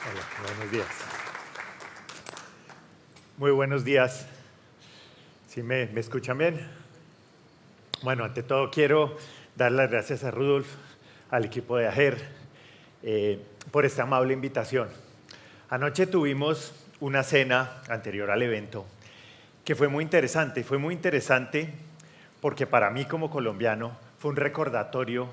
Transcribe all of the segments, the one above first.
Hola, buenos días. Muy buenos días. ¿Sí me escuchan bien? Bueno, ante todo quiero dar las gracias a Rudolf, al equipo de AGER, por esta amable invitación. Anoche tuvimos una cena anterior al evento que fue muy interesante. Fue muy interesante porque para mí como colombiano fue un recordatorio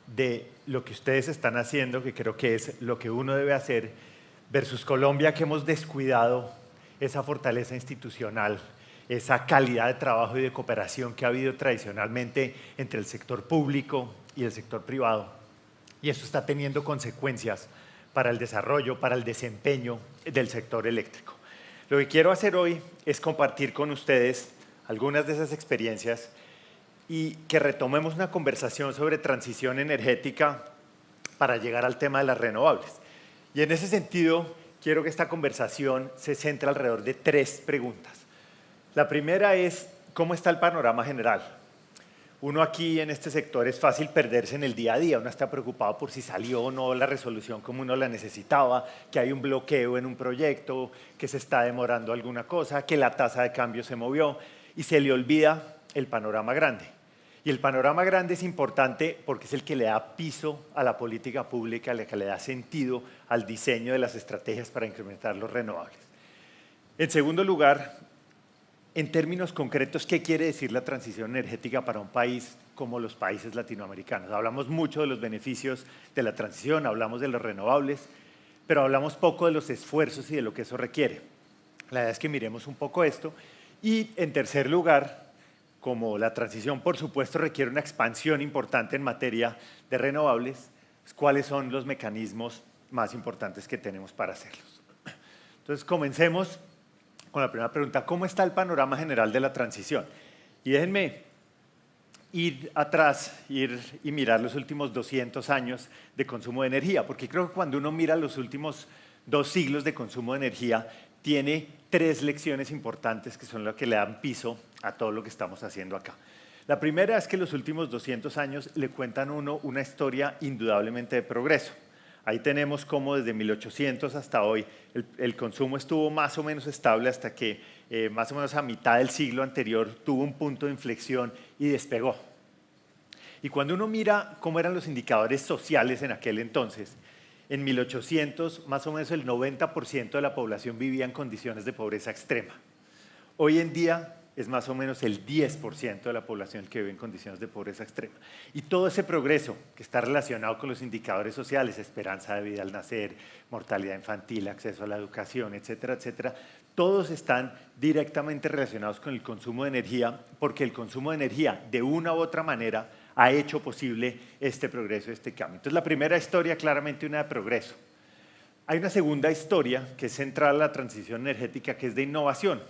de lo que ustedes están haciendo, que creo que es lo que uno debe hacer, versus Colombia, que hemos descuidado esa fortaleza institucional, esa calidad de trabajo y de cooperación que ha habido tradicionalmente entre el sector público y el sector privado. Y eso está teniendo consecuencias para el desarrollo, para el desempeño del sector eléctrico. Lo que quiero hacer hoy es compartir con ustedes algunas de esas experiencias y que retomemos una conversación sobre transición energética para llegar al tema de las renovables. Y en ese sentido, quiero que esta conversación se centre alrededor de 3 preguntas. La primera es, ¿cómo está el panorama general? Uno aquí en este sector es fácil perderse en el día a día, uno está preocupado por si salió o no la resolución como uno la necesitaba, que hay un bloqueo en un proyecto, que se está demorando alguna cosa, que la tasa de cambio se movió y se le olvida el panorama grande. Y el panorama grande es importante porque es el que le da piso a la política pública, el que le da sentido al diseño de las estrategias para incrementar los renovables. En segundo lugar, en términos concretos, ¿qué quiere decir la transición energética para un país como los países latinoamericanos? Hablamos mucho de los beneficios de la transición, hablamos de los renovables, pero hablamos poco de los esfuerzos y de lo que eso requiere. La idea es que miremos un poco esto. Y en tercer lugar, como la transición, por supuesto, requiere una expansión importante en materia de renovables, ¿cuáles son los mecanismos más importantes que tenemos para hacerlos? Entonces, comencemos con la primera pregunta. ¿Cómo está el panorama general de la transición? Y déjenme ir atrás, ir y mirar los últimos 200 años de consumo de energía, porque creo que cuando uno mira los últimos 2 siglos de consumo de energía, tiene 3 lecciones importantes que son las que le dan piso a todo lo que estamos haciendo acá. La primera es que los últimos 200 años le cuentan a uno una historia indudablemente de progreso. Ahí tenemos cómo desde 1800 hasta hoy el consumo estuvo más o menos estable hasta que más o menos a mitad del siglo anterior tuvo un punto de inflexión y despegó. Y cuando uno mira cómo eran los indicadores sociales en aquel entonces, en 1800 más o menos el 90% de la población vivía en condiciones de pobreza extrema. Hoy en día es más o menos el 10% de la población que vive en condiciones de pobreza extrema. Y todo ese progreso que está relacionado con los indicadores sociales, esperanza de vida al nacer, mortalidad infantil, acceso a la educación, etcétera, etcétera, todos están directamente relacionados con el consumo de energía, porque el consumo de energía, de una u otra manera, ha hecho posible este progreso, este cambio. Entonces, la primera historia, claramente una de progreso. Hay una segunda historia que es central a la transición energética, que es de innovación.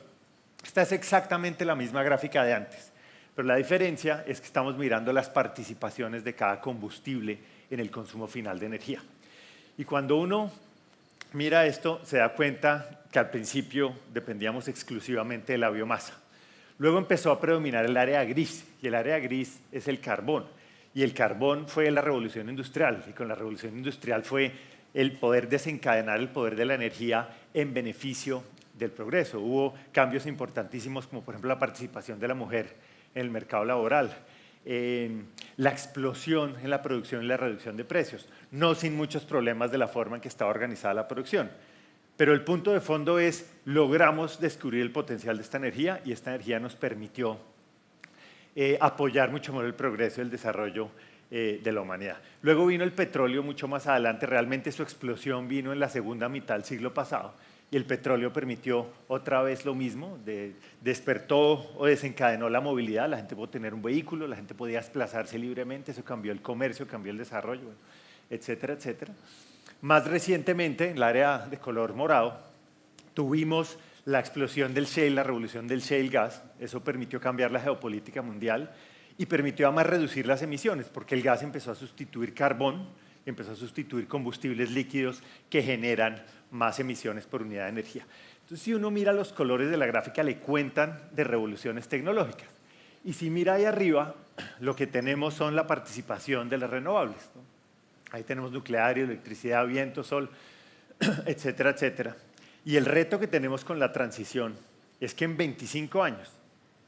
Esta es exactamente la misma gráfica de antes, pero la diferencia es que estamos mirando las participaciones de cada combustible en el consumo final de energía. Y cuando uno mira esto, se da cuenta que al principio dependíamos exclusivamente de la biomasa. Luego empezó a predominar el área gris, y el área gris es el carbón. Y el carbón fue la revolución industrial, y con la revolución industrial fue el poder desencadenar el poder de la energía en beneficio del progreso. Hubo cambios importantísimos, como por ejemplo la participación de la mujer en el mercado laboral, la explosión en la producción y la reducción de precios, no sin muchos problemas de la forma en que estaba organizada la producción. Pero el punto de fondo es, logramos descubrir el potencial de esta energía y esta energía nos permitió apoyar mucho más el progreso y el desarrollo de la humanidad. Luego vino el petróleo mucho más adelante, realmente su explosión vino en la segunda mitad del siglo pasado y el petróleo permitió otra vez lo mismo, despertó o desencadenó la movilidad, la gente pudo tener un vehículo, la gente podía desplazarse libremente, eso cambió el comercio, cambió el desarrollo, etcétera, etcétera. Más recientemente, en el área de color morado, tuvimos la explosión del shale, la revolución del shale gas. Eso permitió cambiar la geopolítica mundial y permitió además reducir las emisiones, porque el gas empezó a sustituir carbón, empezó a sustituir combustibles líquidos que generan más emisiones por unidad de energía. Entonces, si uno mira los colores de la gráfica, le cuentan de revoluciones tecnológicas. Y si mira ahí arriba, lo que tenemos son la participación de las renovables, ¿no? Ahí tenemos nuclear, electricidad, viento, sol. etcétera, etcétera. Y el reto que tenemos con la transición es que en 25 años,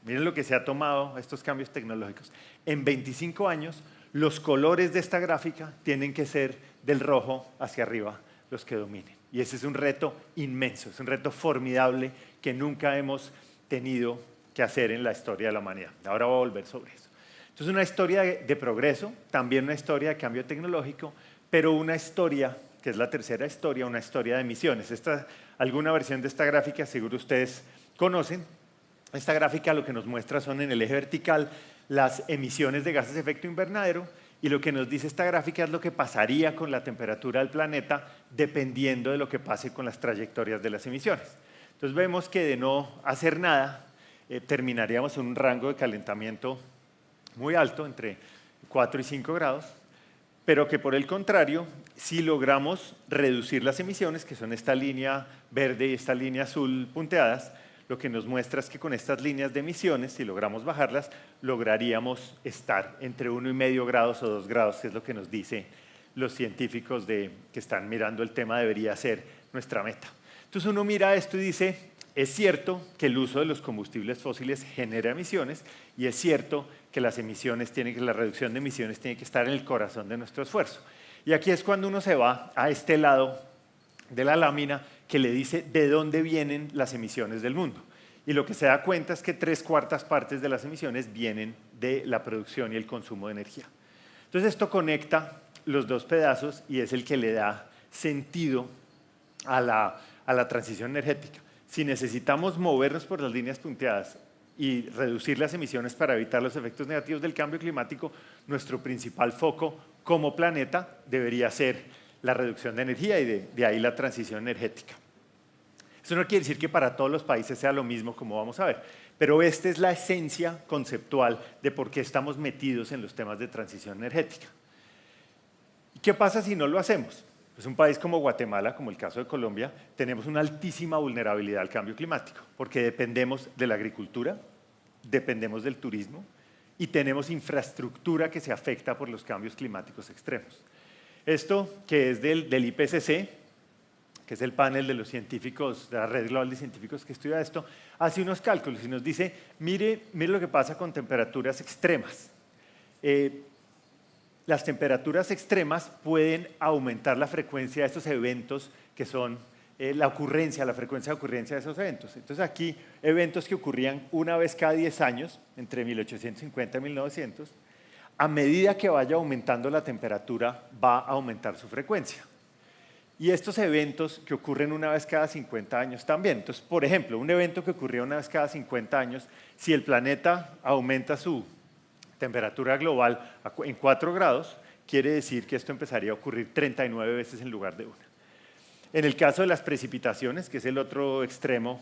miren lo que se ha tomado estos cambios tecnológicos, en 25 años los colores de esta gráfica tienen que ser del rojo hacia arriba los que dominen. Y ese es un reto inmenso, es un reto formidable que nunca hemos tenido que hacer en la historia de la humanidad. Ahora voy a volver sobre eso. Entonces, una historia de progreso, también una historia de cambio tecnológico, pero una historia, que es la tercera historia, una historia de emisiones. Alguna versión de esta gráfica seguro ustedes conocen. Esta gráfica lo que nos muestra son en el eje vertical las emisiones de gases de efecto invernadero, y lo que nos dice esta gráfica es lo que pasaría con la temperatura del planeta dependiendo de lo que pase con las trayectorias de las emisiones. Entonces vemos que de no hacer nada terminaríamos en un rango de calentamiento muy alto, entre 4 y 5 grados, pero que por el contrario, si logramos reducir las emisiones, que son esta línea verde y esta línea azul punteadas, lo que nos muestra es que con estas líneas de emisiones, si logramos bajarlas, lograríamos estar entre 1,5 grados o 2 grados, que es lo que nos dicen los científicos que están mirando el tema, debería ser nuestra meta. Entonces uno mira esto y dice, es cierto que el uso de los combustibles fósiles genera emisiones, y es cierto que la reducción de emisiones tiene que estar en el corazón de nuestro esfuerzo. Y aquí es cuando uno se va a este lado de la lámina que le dice de dónde vienen las emisiones del mundo. Y lo que se da cuenta es que 3/4 partes de las emisiones vienen de la producción y el consumo de energía. Entonces esto conecta los dos pedazos y es el que le da sentido a la transición energética. Si necesitamos movernos por las líneas punteadas y reducir las emisiones para evitar los efectos negativos del cambio climático, nuestro principal foco como planeta debería ser la reducción de energía y de ahí la transición energética. Eso no quiere decir que para todos los países sea lo mismo, como vamos a ver, pero esta es la esencia conceptual de por qué estamos metidos en los temas de transición energética. ¿Qué pasa si no lo hacemos? Pues un país como Guatemala, como el caso de Colombia, tenemos una altísima vulnerabilidad al cambio climático, porque dependemos de la agricultura, dependemos del turismo y tenemos infraestructura que se afecta por los cambios climáticos extremos. Esto, que es del IPCC, que es el panel de los científicos, de la Red Global de Científicos que estudia esto, hace unos cálculos y nos dice, mire lo que pasa con temperaturas extremas. Las temperaturas extremas pueden aumentar la frecuencia de estos eventos que son la frecuencia de ocurrencia de esos eventos. Entonces aquí, eventos que ocurrían una vez cada 10 años, entre 1850 y 1900, a medida que vaya aumentando la temperatura, va a aumentar su frecuencia. Y estos eventos que ocurren una vez cada 50 años también. Entonces, por ejemplo, un evento que ocurría una vez cada 50 años, si el planeta aumenta su temperatura global en 4 grados, quiere decir que esto empezaría a ocurrir 39 veces en lugar de una. En el caso de las precipitaciones, que es el otro extremo,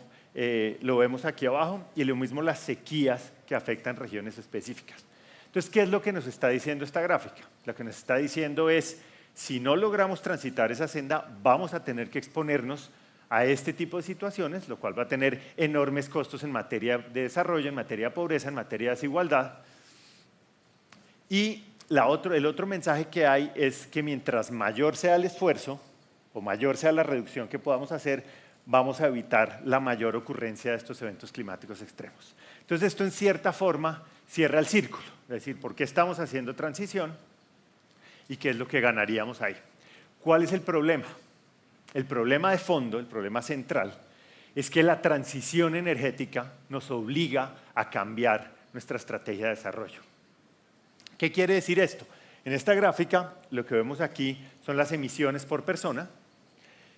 lo vemos aquí abajo, y lo mismo las sequías que afectan regiones específicas. Entonces, ¿qué es lo que nos está diciendo esta gráfica? Lo que nos está diciendo es, si no logramos transitar esa senda, vamos a tener que exponernos a este tipo de situaciones, lo cual va a tener enormes costos en materia de desarrollo, en materia de pobreza, en materia de desigualdad. Y el otro mensaje que hay es que mientras mayor sea el esfuerzo o mayor sea la reducción que podamos hacer, vamos a evitar la mayor ocurrencia de estos eventos climáticos extremos. Entonces esto en cierta forma cierra el círculo, es decir, ¿por qué estamos haciendo transición y qué es lo que ganaríamos ahí? ¿Cuál es el problema? El problema de fondo, el problema central, es que la transición energética nos obliga a cambiar nuestra estrategia de desarrollo. ¿Qué quiere decir esto? En esta gráfica, lo que vemos aquí son las emisiones por persona,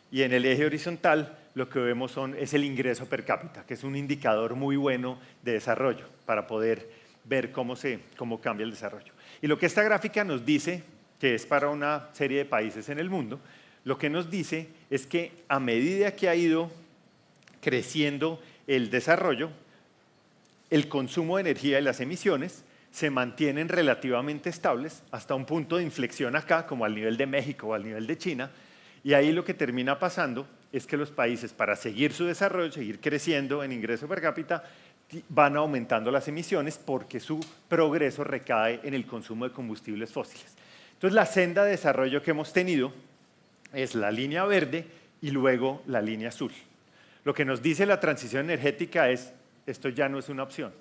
y en el eje horizontal lo que vemos es el ingreso per cápita, que es un indicador muy bueno de desarrollo para poder ver cómo cambia el desarrollo. Y lo que esta gráfica nos dice, que es para una serie de países en el mundo, lo que nos dice es que a medida que ha ido creciendo el desarrollo, el consumo de energía y las emisiones se mantienen relativamente estables hasta un punto de inflexión acá, como al nivel de México o al nivel de China, y ahí lo que termina pasando es que los países, para seguir su desarrollo, seguir creciendo en ingreso per cápita, van aumentando las emisiones porque su progreso recae en el consumo de combustibles fósiles. Entonces, la senda de desarrollo que hemos tenido es la línea verde y luego la línea azul. Lo que nos dice la transición energética es, esto ya no es una opción.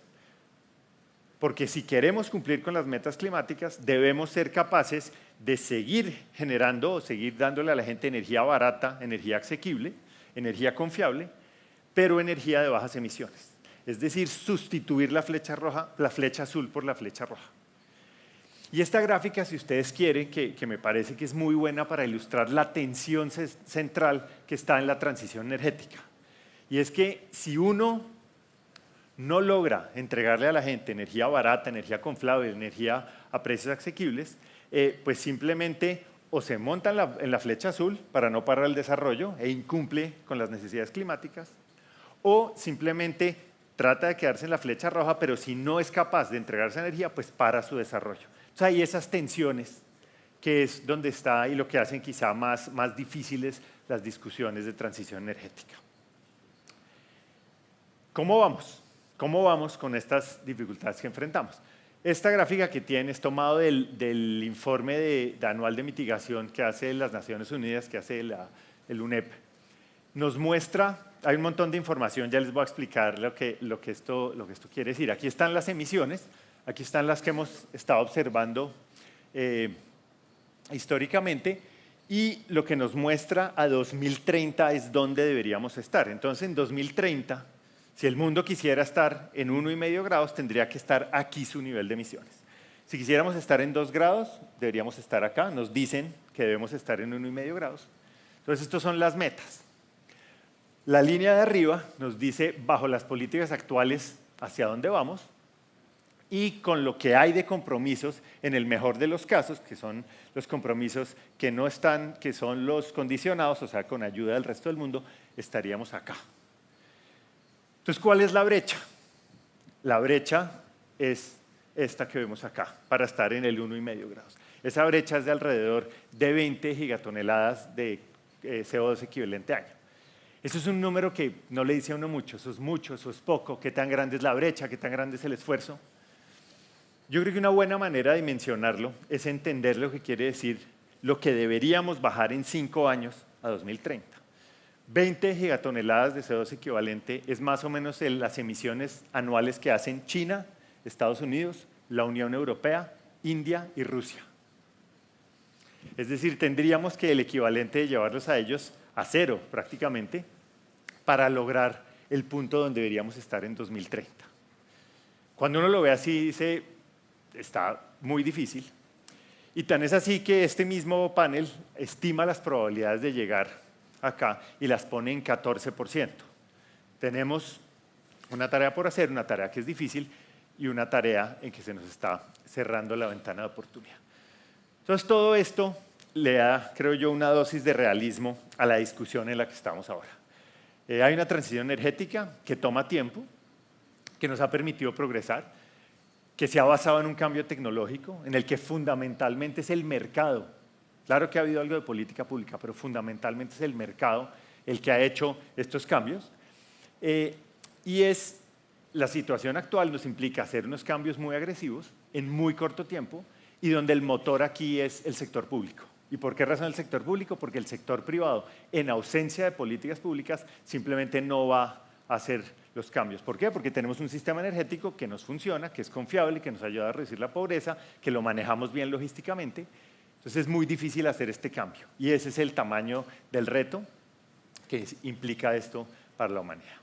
Porque si queremos cumplir con las metas climáticas, debemos ser capaces de seguir generando o seguir dándole a la gente energía barata, energía asequible, energía confiable, pero energía de bajas emisiones. Es decir, sustituir la flecha roja, la flecha azul por la flecha roja. Y esta gráfica, si ustedes quieren, que me parece que es muy buena para ilustrar la tensión central que está en la transición energética. Y es que si uno no logra entregarle a la gente energía barata, energía confiable, energía a precios asequibles, pues simplemente o se monta en la flecha azul para no parar el desarrollo e incumple con las necesidades climáticas, o simplemente trata de quedarse en la flecha roja, pero si no es capaz de entregarse energía, pues para su desarrollo. O sea, hay esas tensiones que es donde está y lo que hacen quizá más difíciles las discusiones de transición energética. ¿Cómo vamos? ¿Cómo vamos con estas dificultades que enfrentamos? Esta gráfica que tienen es tomado del informe anual de mitigación que hace las Naciones Unidas, que hace el UNEP. Nos muestra, hay un montón de información, ya les voy a explicar lo que esto quiere decir. Aquí están las emisiones, aquí están las que hemos estado observando históricamente, y lo que nos muestra a 2030 es dónde deberíamos estar. Entonces, en 2030, si el mundo quisiera estar en 1,5 grados, tendría que estar aquí su nivel de emisiones. Si quisiéramos estar en 2 grados, deberíamos estar acá. Nos dicen que debemos estar en 1,5 grados. Entonces, estas son las metas. La línea de arriba nos dice, bajo las políticas actuales, hacia dónde vamos, y con lo que hay de compromisos, en el mejor de los casos, que son los compromisos que no están, que son los condicionados, o sea, con ayuda del resto del mundo, estaríamos acá. Entonces, ¿cuál es la brecha? La brecha es esta que vemos acá, para estar en el 1,5 grados. Esa brecha es de alrededor de 20 gigatoneladas de CO2 equivalente año. Eso es un número que no le dice a uno mucho, eso es poco, qué tan grande es la brecha, qué tan grande es el esfuerzo. Yo creo que una buena manera de dimensionarlo es entender lo que quiere decir lo que deberíamos bajar en 5 años a 2030. 20 gigatoneladas de CO2 equivalente es más o menos las emisiones anuales que hacen China, Estados Unidos, la Unión Europea, India y Rusia. Es decir, tendríamos que el equivalente de llevarlos a ellos a cero prácticamente para lograr el punto donde deberíamos estar en 2030. Cuando uno lo ve así, dice, está muy difícil. Y tan es así que este mismo panel estima las probabilidades de llegar acá y las pone en 14%. Tenemos una tarea por hacer, una tarea que es difícil y una tarea en que se nos está cerrando la ventana de oportunidad. Entonces, todo esto le da, creo yo, una dosis de realismo a la discusión en la que estamos ahora. Hay una transición energética que toma tiempo, que nos ha permitido progresar, que se ha basado en un cambio tecnológico, en el que fundamentalmente es el mercado. Claro que ha habido algo de política pública, pero fundamentalmente es el mercado el que ha hecho estos cambios. Y la situación actual nos implica hacer unos cambios muy agresivos en muy corto tiempo y donde el motor aquí es el sector público. ¿Y por qué razón el sector público? Porque el sector privado, en ausencia de políticas públicas, simplemente no va a hacer los cambios. ¿Por qué? Porque tenemos un sistema energético que nos funciona, que es confiable, que nos ayuda a reducir la pobreza, que lo manejamos bien logísticamente. Entonces es muy difícil hacer este cambio. Y ese es el tamaño del reto que implica esto para la humanidad.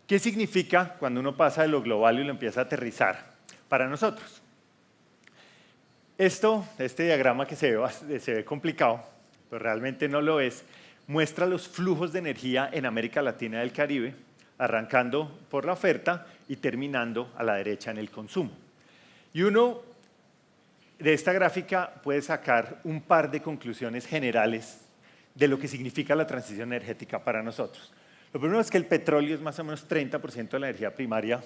¿Qué significa cuando uno pasa de lo global y lo empieza a aterrizar para nosotros? Este diagrama que se ve complicado, pero realmente no lo es, muestra los flujos de energía en América Latina y el Caribe, arrancando por la oferta y terminando a la derecha en el consumo. Y uno de esta gráfica puede sacar un par de conclusiones generales de lo que significa la transición energética para nosotros. Lo primero es que el petróleo es más o menos 30% de la energía primaria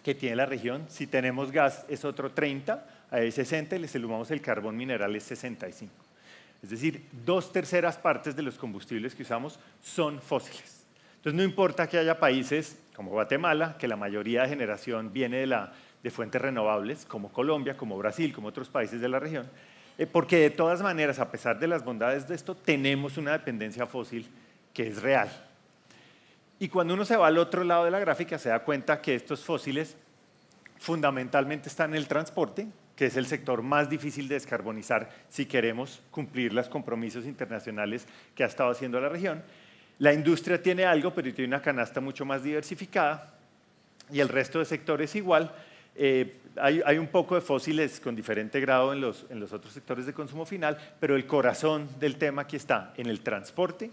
que tiene la región. Si tenemos gas es otro 30%, a ese 60% y le sumamos el carbón mineral es 65%. Es decir, 2/3 partes de los combustibles que usamos son fósiles. Entonces no importa que haya países como Guatemala, que la mayoría de generación viene de fuentes renovables, como Colombia, como Brasil, como otros países de la región, porque de todas maneras, a pesar de las bondades de esto, tenemos una dependencia fósil que es real. Y cuando uno se va al otro lado de la gráfica se da cuenta que estos fósiles fundamentalmente están en el transporte, que es el sector más difícil de descarbonizar si queremos cumplir los compromisos internacionales que ha estado haciendo la región. La industria tiene algo, pero tiene una canasta mucho más diversificada, y el resto de sectores igual. Hay un poco de fósiles con diferente grado en los otros sectores de consumo final, pero el corazón del tema aquí está en el transporte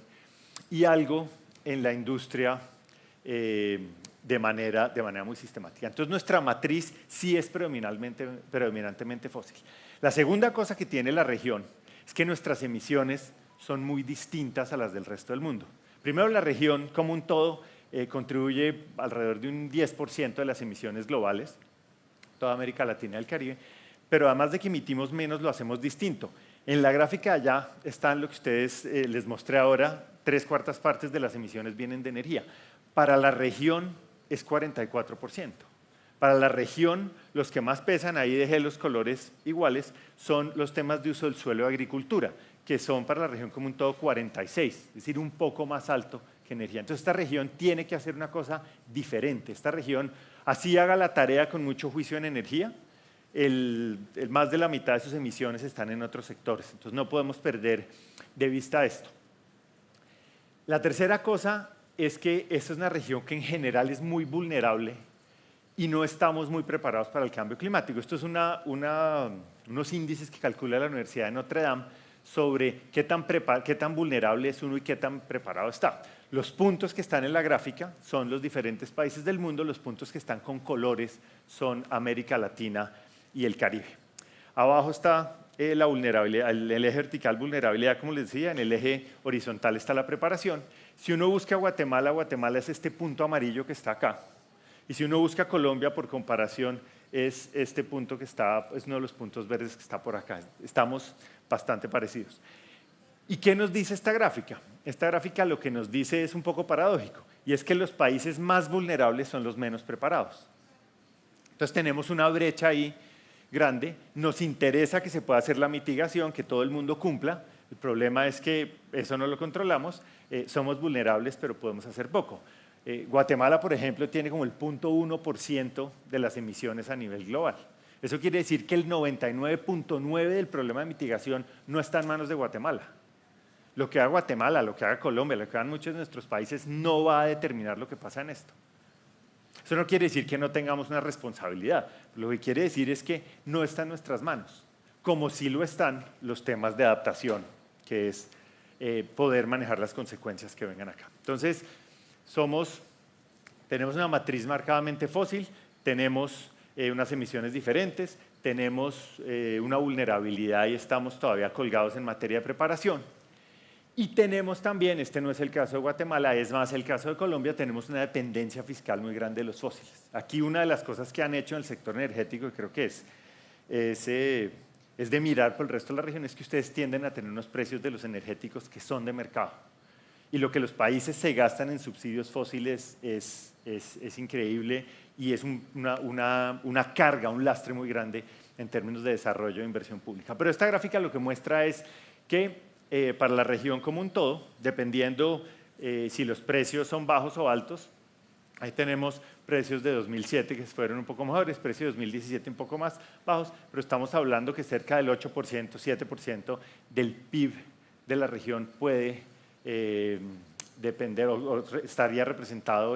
y algo en la industria de manera muy sistemática. Entonces nuestra matriz sí es predominantemente fósil. La segunda cosa que tiene la región es que nuestras emisiones son muy distintas a las del resto del mundo. Primero, la región como un todo contribuye alrededor de un 10% de las emisiones globales, toda América Latina y el Caribe, pero además de que emitimos menos, lo hacemos distinto. En la gráfica allá están lo que ustedes les mostré ahora, 3/4 partes de las emisiones vienen de energía. Para la región es 44%. Para la región, los que más pesan, ahí dejé los colores iguales, son los temas de uso del suelo de agricultura, que son para la región como un todo 46, es decir, un poco más alto que energía. Entonces esta región tiene que hacer una cosa diferente. Esta región, así haga la tarea con mucho juicio en energía, más de la mitad de sus emisiones están en otros sectores. Entonces no podemos perder de vista esto. La tercera cosa es que esta es una región que en general es muy vulnerable y no estamos muy preparados para el cambio climático. Esto es unos índices que calcula la Universidad de Notre Dame sobre qué tan vulnerable es uno y qué tan preparado está. Los puntos que están en la gráfica son los diferentes países del mundo, los puntos que están con colores son América Latina y el Caribe. Abajo está la vulnerabilidad, el eje vertical vulnerabilidad, como les decía, en el eje horizontal está la preparación. Si uno busca Guatemala, Guatemala es este punto amarillo que está acá. Y si uno busca Colombia, por comparación, es este punto que está, es uno de los puntos verdes que está por acá. Estamos bastante parecidos. ¿Y qué nos dice esta gráfica? Esta gráfica lo que nos dice es un poco paradójico, y es que los países más vulnerables son los menos preparados. Entonces tenemos una brecha ahí grande, nos interesa que se pueda hacer la mitigación, que todo el mundo cumpla. El problema es que eso no lo controlamos, somos vulnerables, pero podemos hacer poco. Guatemala, por ejemplo, tiene como el 0.1% de las emisiones a nivel global. Eso quiere decir que el 99.9% del problema de mitigación no está en manos de Guatemala. Lo que haga Guatemala, lo que haga Colombia, lo que hagan muchos de nuestros países no va a determinar lo que pasa en esto. Eso no quiere decir que no tengamos una responsabilidad. Lo que quiere decir es que no está en nuestras manos, como sí lo están los temas de adaptación, que es poder manejar las consecuencias que vengan acá. Entonces, tenemos una matriz marcadamente fósil, tenemos unas emisiones diferentes, tenemos una vulnerabilidad y estamos todavía colgados en materia de preparación. Y tenemos también, este no es el caso de Guatemala, es más el caso de Colombia, tenemos una dependencia fiscal muy grande de los fósiles. Aquí una de las cosas que han hecho en el sector energético, y creo que es de mirar por el resto de la región, es que ustedes tienden a tener unos precios de los energéticos que son de mercado. Y lo que los países se gastan en subsidios fósiles es increíble y es una carga, un lastre muy grande en términos de desarrollo e inversión pública. Pero esta gráfica lo que muestra es que para la región como un todo, dependiendo si los precios son bajos o altos, ahí tenemos precios de 2007 que fueron un poco mejores, precios de 2017 un poco más bajos, pero estamos hablando que cerca del 8%, 7% del PIB de la región puede depender o estaría representado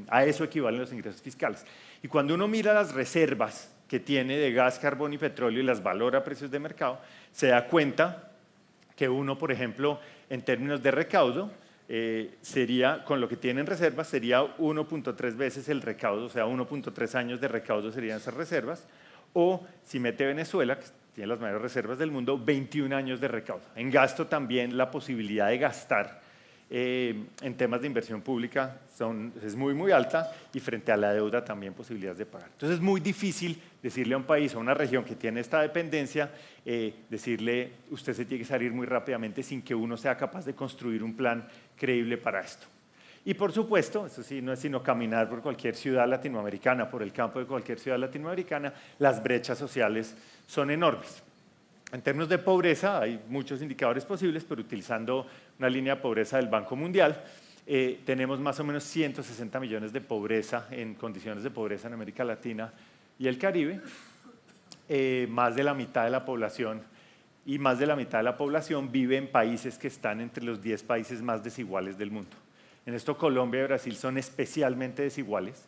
a eso equivalen los ingresos fiscales. Y cuando uno mira las reservas que tiene de gas, carbón y petróleo y las valora a precios de mercado, se da cuenta que uno, por ejemplo, en términos de recaudo, sería, con lo que tiene en reservas, sería 1.3 veces el recaudo, o sea, 1.3 años de recaudo serían esas reservas, o si mete Venezuela, que tiene las mayores reservas del mundo, 21 años de recaudo. En gasto también la posibilidad de gastar en temas de inversión pública es muy, muy alta y frente a la deuda también posibilidades de pagar. Entonces es muy difícil decirle a un país, a una región que tiene esta dependencia, decirle usted se tiene que salir muy rápidamente sin que uno sea capaz de construir un plan creíble para esto. Y por supuesto, eso sí, no es sino caminar por cualquier ciudad latinoamericana, por el campo de cualquier ciudad latinoamericana, las brechas sociales son enormes. En términos de pobreza hay muchos indicadores posibles, pero utilizando una línea de pobreza del Banco Mundial. Tenemos más o menos 160 millones de pobreza en condiciones de pobreza en América Latina y el Caribe. Más de la mitad de la población y más de la mitad de la población vive en países que están entre los 10 países más desiguales del mundo. En esto Colombia y Brasil son especialmente desiguales,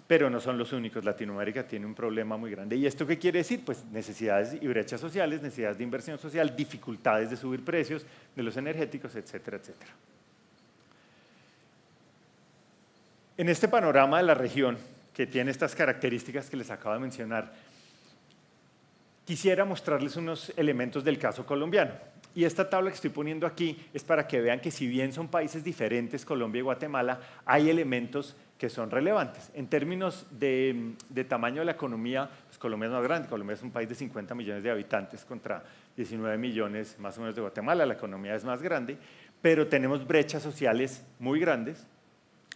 pero no son los únicos. Latinoamérica tiene un problema muy grande. ¿Y esto qué quiere decir? Pues necesidades y brechas sociales, necesidades de inversión social, dificultades de subir precios de los energéticos, etcétera, etcétera. En este panorama de la región, que tiene estas características que les acabo de mencionar, quisiera mostrarles unos elementos del caso colombiano. Y esta tabla que estoy poniendo aquí es para que vean que si bien son países diferentes, Colombia y Guatemala, hay elementos que son relevantes. En términos de tamaño de la economía, pues Colombia es más grande. Colombia es un país de 50 millones de habitantes contra 19 millones más o menos de Guatemala. La economía es más grande, pero tenemos brechas sociales muy grandes,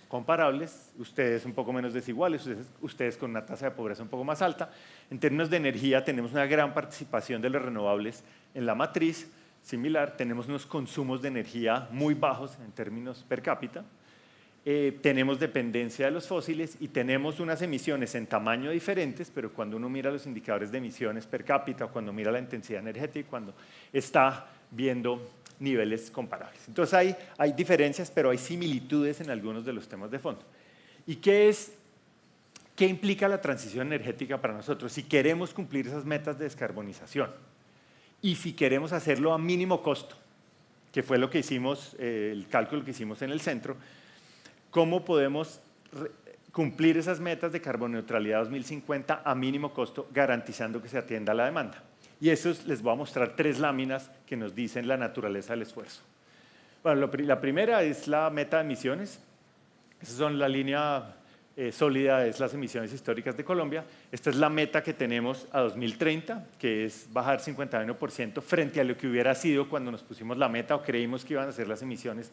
comparables, ustedes un poco menos desiguales, ustedes con una tasa de pobreza un poco más alta. En términos de energía tenemos una gran participación de los renovables en la matriz, similar, tenemos unos consumos de energía muy bajos en términos per cápita, tenemos dependencia de los fósiles y tenemos unas emisiones en tamaño diferentes, pero cuando uno mira los indicadores de emisiones per cápita, cuando mira la intensidad energética, cuando está viendo niveles comparables. Entonces hay diferencias, pero hay similitudes en algunos de los temas de fondo. ¿Y qué implica la transición energética para nosotros? Si queremos cumplir esas metas de descarbonización y si queremos hacerlo a mínimo costo, que fue lo que hicimos, el cálculo que hicimos en el centro, ¿cómo podemos cumplir esas metas de carbono neutralidad 2050 a mínimo costo, garantizando que se atienda a la demanda? Y eso les voy a mostrar 3 láminas que nos dicen la naturaleza del esfuerzo. Bueno, la primera es la meta de emisiones. Esas son la línea sólida, es las emisiones históricas de Colombia. Esta es la meta que tenemos a 2030, que es bajar 51% frente a lo que hubiera sido cuando nos pusimos la meta o creímos que iban a ser las emisiones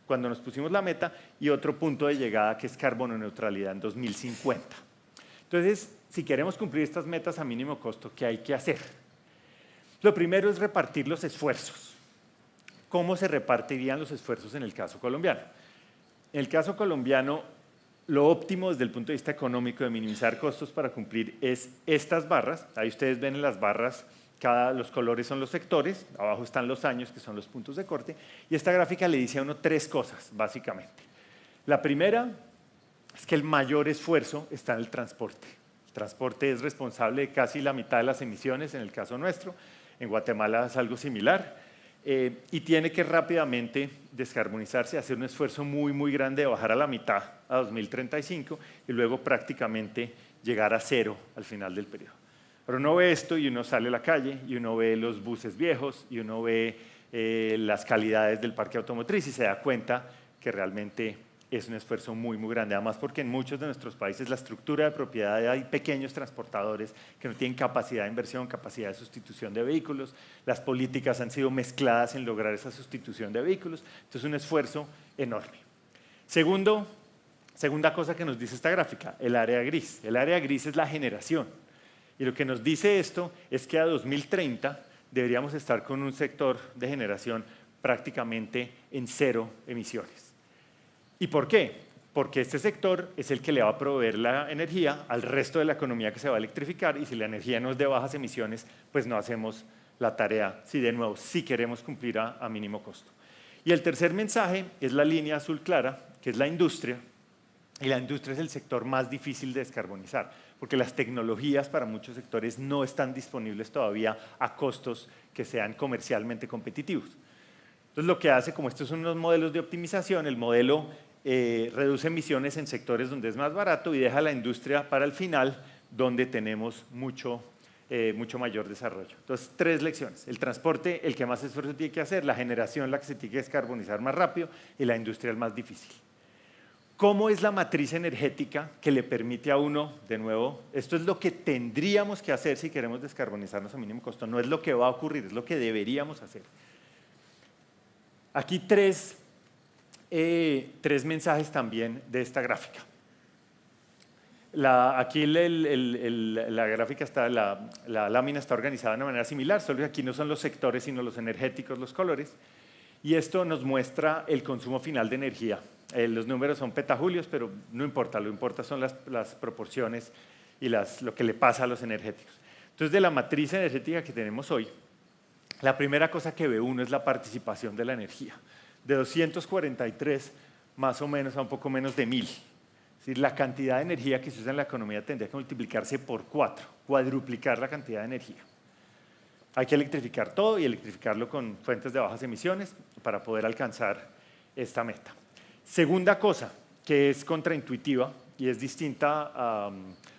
cuando nos pusimos la meta. Y otro punto de llegada que es carbono neutralidad en 2050. Entonces, si queremos cumplir estas metas a mínimo costo, ¿qué hay que hacer? Lo primero es repartir los esfuerzos. ¿Cómo se repartirían los esfuerzos en el caso colombiano? En el caso colombiano, lo óptimo desde el punto de vista económico de minimizar costos para cumplir es estas barras. Ahí ustedes ven en las barras, los colores son los sectores, abajo están los años, que son los puntos de corte, y esta gráfica le dice a uno 3 cosas, básicamente. La primera es que el mayor esfuerzo está en el transporte. El transporte es responsable de casi la mitad de las emisiones, en el caso nuestro. En Guatemala es algo similar, y tiene que rápidamente descarbonizarse, hacer un esfuerzo muy, muy grande de bajar a la mitad a 2035 y luego prácticamente llegar a 0 al final del periodo. Pero uno ve esto y uno sale a la calle y uno ve los buses viejos y uno ve las calidades del parque automotriz y se da cuenta que realmente es un esfuerzo muy, muy grande. Además, porque en muchos de nuestros países la estructura de propiedad hay pequeños transportadores que no tienen capacidad de inversión, capacidad de sustitución de vehículos. Las políticas han sido mezcladas en lograr esa sustitución de vehículos. Entonces, es un esfuerzo enorme. Segunda cosa que nos dice esta gráfica, el área gris. El área gris es la generación. Y lo que nos dice esto es que a 2030 deberíamos estar con un sector de generación prácticamente en 0 emisiones. ¿Y por qué? Porque este sector es el que le va a proveer la energía al resto de la economía que se va a electrificar, y si la energía no es de bajas emisiones, pues no hacemos la tarea, si queremos cumplir a mínimo costo. Y el tercer mensaje es la línea azul clara, que es la industria, y la industria es el sector más difícil de descarbonizar, porque las tecnologías para muchos sectores no están disponibles todavía a costos que sean comercialmente competitivos. Entonces, lo que hace, como estos son unos modelos de optimización, el modelo reduce emisiones en sectores donde es más barato y deja la industria para el final, donde tenemos mucho mayor desarrollo. Entonces, 3 lecciones. El transporte, el que más esfuerzo tiene que hacer; la generación, la que se tiene que descarbonizar más rápido; y la industria, el más difícil. ¿Cómo es la matriz energética que le permite a uno, de nuevo, esto es lo que tendríamos que hacer si queremos descarbonizarnos a mínimo costo, no es lo que va a ocurrir, es lo que deberíamos hacer? Aquí 3 mensajes también de esta gráfica. Aquí la gráfica está, la lámina está organizada de una manera similar, solo que aquí no son los sectores, sino los energéticos, los colores. Y esto nos muestra el consumo final de energía. Los números son petajulios, pero no importa, lo que importa son las proporciones y lo que le pasa a los energéticos. Entonces, de la matriz energética que tenemos hoy, la primera cosa que ve uno es la participación de la energía. De 243 más o menos a un poco menos de 1000. Es decir, la cantidad de energía que se usa en la economía tendría que multiplicarse por 4, cuadruplicar la cantidad de energía. Hay que electrificar todo y electrificarlo con fuentes de bajas emisiones para poder alcanzar esta meta. Segunda cosa, que es contraintuitiva y es distinta a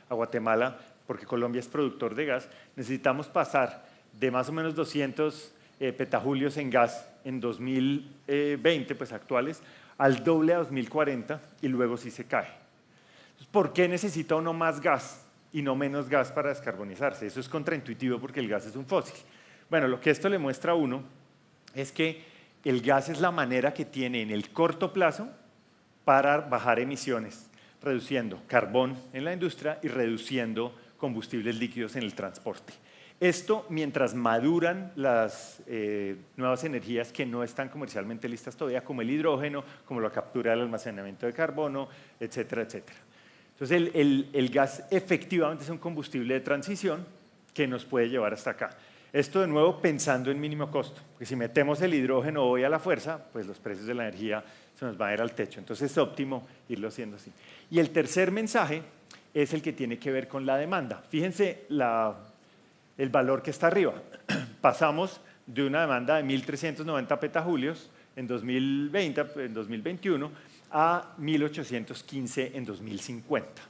Guatemala, porque Colombia es productor de gas, necesitamos pasar de más o menos 200 petajulios en gas en 2020, pues actuales, al doble a 2040 y luego sí se cae. Entonces, ¿por qué necesita uno más gas y no menos gas para descarbonizarse? Eso es contraintuitivo porque el gas es un fósil. Bueno, lo que esto le muestra a uno es que el gas es la manera que tiene en el corto plazo para bajar emisiones, reduciendo carbón en la industria y reduciendo combustibles líquidos en el transporte. Esto mientras maduran las nuevas energías que no están comercialmente listas todavía, como el hidrógeno, como la captura del almacenamiento de carbono, etcétera, etcétera. Entonces, el gas efectivamente es un combustible de transición que nos puede llevar hasta acá. Esto, de nuevo, pensando en mínimo costo, porque si metemos el hidrógeno hoy a la fuerza, pues los precios de la energía se nos van a ir al techo. Entonces, es óptimo irlo haciendo así. Y el tercer mensaje es el que tiene que ver con la demanda. Fíjense el valor que está arriba. Pasamos de una demanda de 1.390 petajulios en 2020, en 2021, a 1.815 en 2050.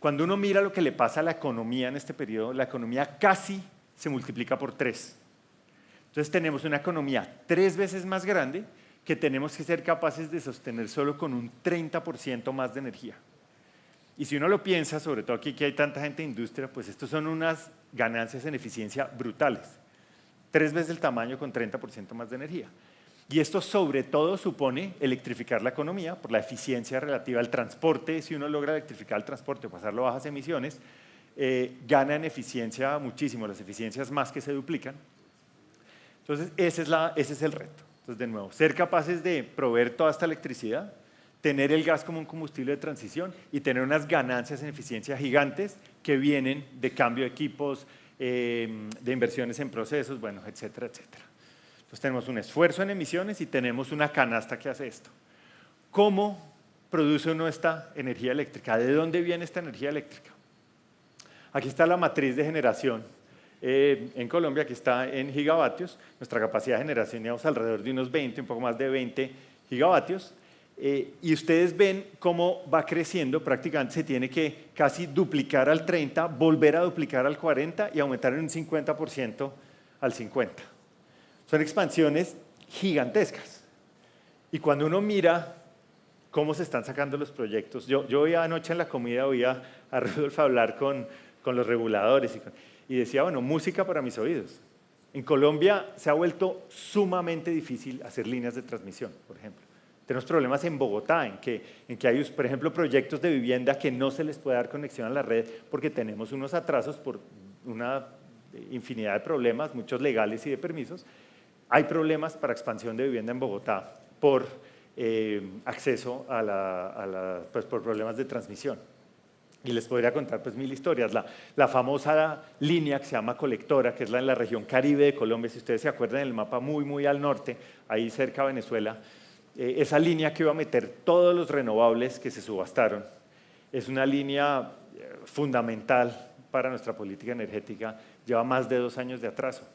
Cuando uno mira lo que le pasa a la economía en este periodo, la economía casi se multiplica por 3. Entonces tenemos una economía 3 veces más grande que tenemos que ser capaces de sostener solo con un 30% más de energía. Y si uno lo piensa, sobre todo aquí que hay tanta gente de industria, pues estos son unas ganancias en eficiencia brutales. 3 veces el tamaño con 30% más de energía. Y esto sobre todo supone electrificar la economía por la eficiencia relativa al transporte. Si uno logra electrificar el transporte o pasarlo a bajas emisiones, gana en eficiencia muchísimo, las eficiencias más que se duplican. Entonces, ese es el reto. Entonces, de nuevo, ser capaces de proveer toda esta electricidad, tener el gas como un combustible de transición y tener unas ganancias en eficiencia gigantes que vienen de cambio de equipos, de inversiones en procesos, bueno, etcétera, etcétera. Entonces, tenemos un esfuerzo en emisiones y tenemos una canasta que hace esto. ¿Cómo produce uno esta energía eléctrica? ¿De dónde viene esta energía eléctrica? Aquí está la matriz de generación en Colombia, aquí está en gigavatios. Nuestra capacidad de generación, digamos, alrededor de unos 20, un poco más de 20 gigavatios. Y ustedes ven cómo va creciendo, prácticamente se tiene que casi duplicar al 30, volver a duplicar al 40 y aumentar en un 50% al 50. Son expansiones gigantescas. Y cuando uno mira cómo se están sacando los proyectos, yo hoy anoche en la comida oía a Rudolf hablar con los reguladores y decía, bueno, música para mis oídos. En Colombia se ha vuelto sumamente difícil hacer líneas de transmisión, por ejemplo. Tenemos problemas en Bogotá, en que hay, por ejemplo, proyectos de vivienda que no se les puede dar conexión a la red porque tenemos unos atrasos por una infinidad de problemas, muchos legales y de permisos. Hay problemas para expansión de vivienda en Bogotá por acceso pues, por problemas de transmisión. Y les podría contar pues 1000 historias. La famosa línea que se llama Colectora, que es en la región Caribe de Colombia, si ustedes se acuerdan, en el mapa muy al norte, ahí cerca de Venezuela, esa línea que iba a meter todos los renovables que se subastaron, es una línea fundamental para nuestra política energética, lleva más de 2 años de atraso.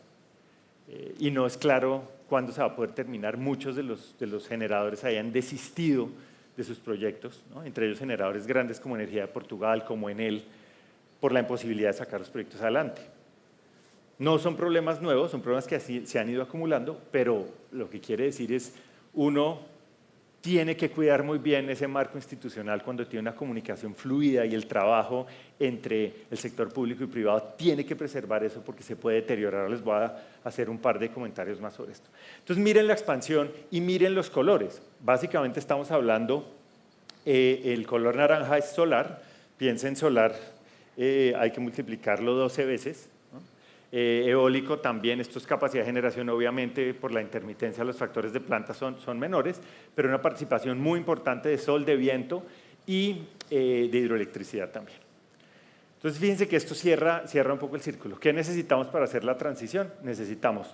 Y no es claro cuándo se va a poder terminar. Muchos de los generadores ahí han desistido de sus proyectos, ¿no? Entre ellos generadores grandes como Energía de Portugal, como Enel, por la imposibilidad de sacar los proyectos adelante. No son problemas nuevos, son problemas que así se han ido acumulando, pero lo que quiere decir es, uno tiene que cuidar muy bien ese marco institucional cuando tiene una comunicación fluida y el trabajo entre el sector público y privado tiene que preservar eso porque se puede deteriorar. Les voy a hacer un par de comentarios más sobre esto. Entonces miren la expansión y miren los colores. Básicamente estamos hablando, el color naranja es solar, piensen solar, hay que multiplicarlo 12 veces, ¿no? eólico también, esto es capacidad de generación, obviamente por la intermitencia los factores de planta son menores, pero una participación muy importante de sol, de viento y de hidroelectricidad también. Entonces fíjense que esto cierra un poco el círculo. ¿Qué necesitamos para hacer la transición? Necesitamos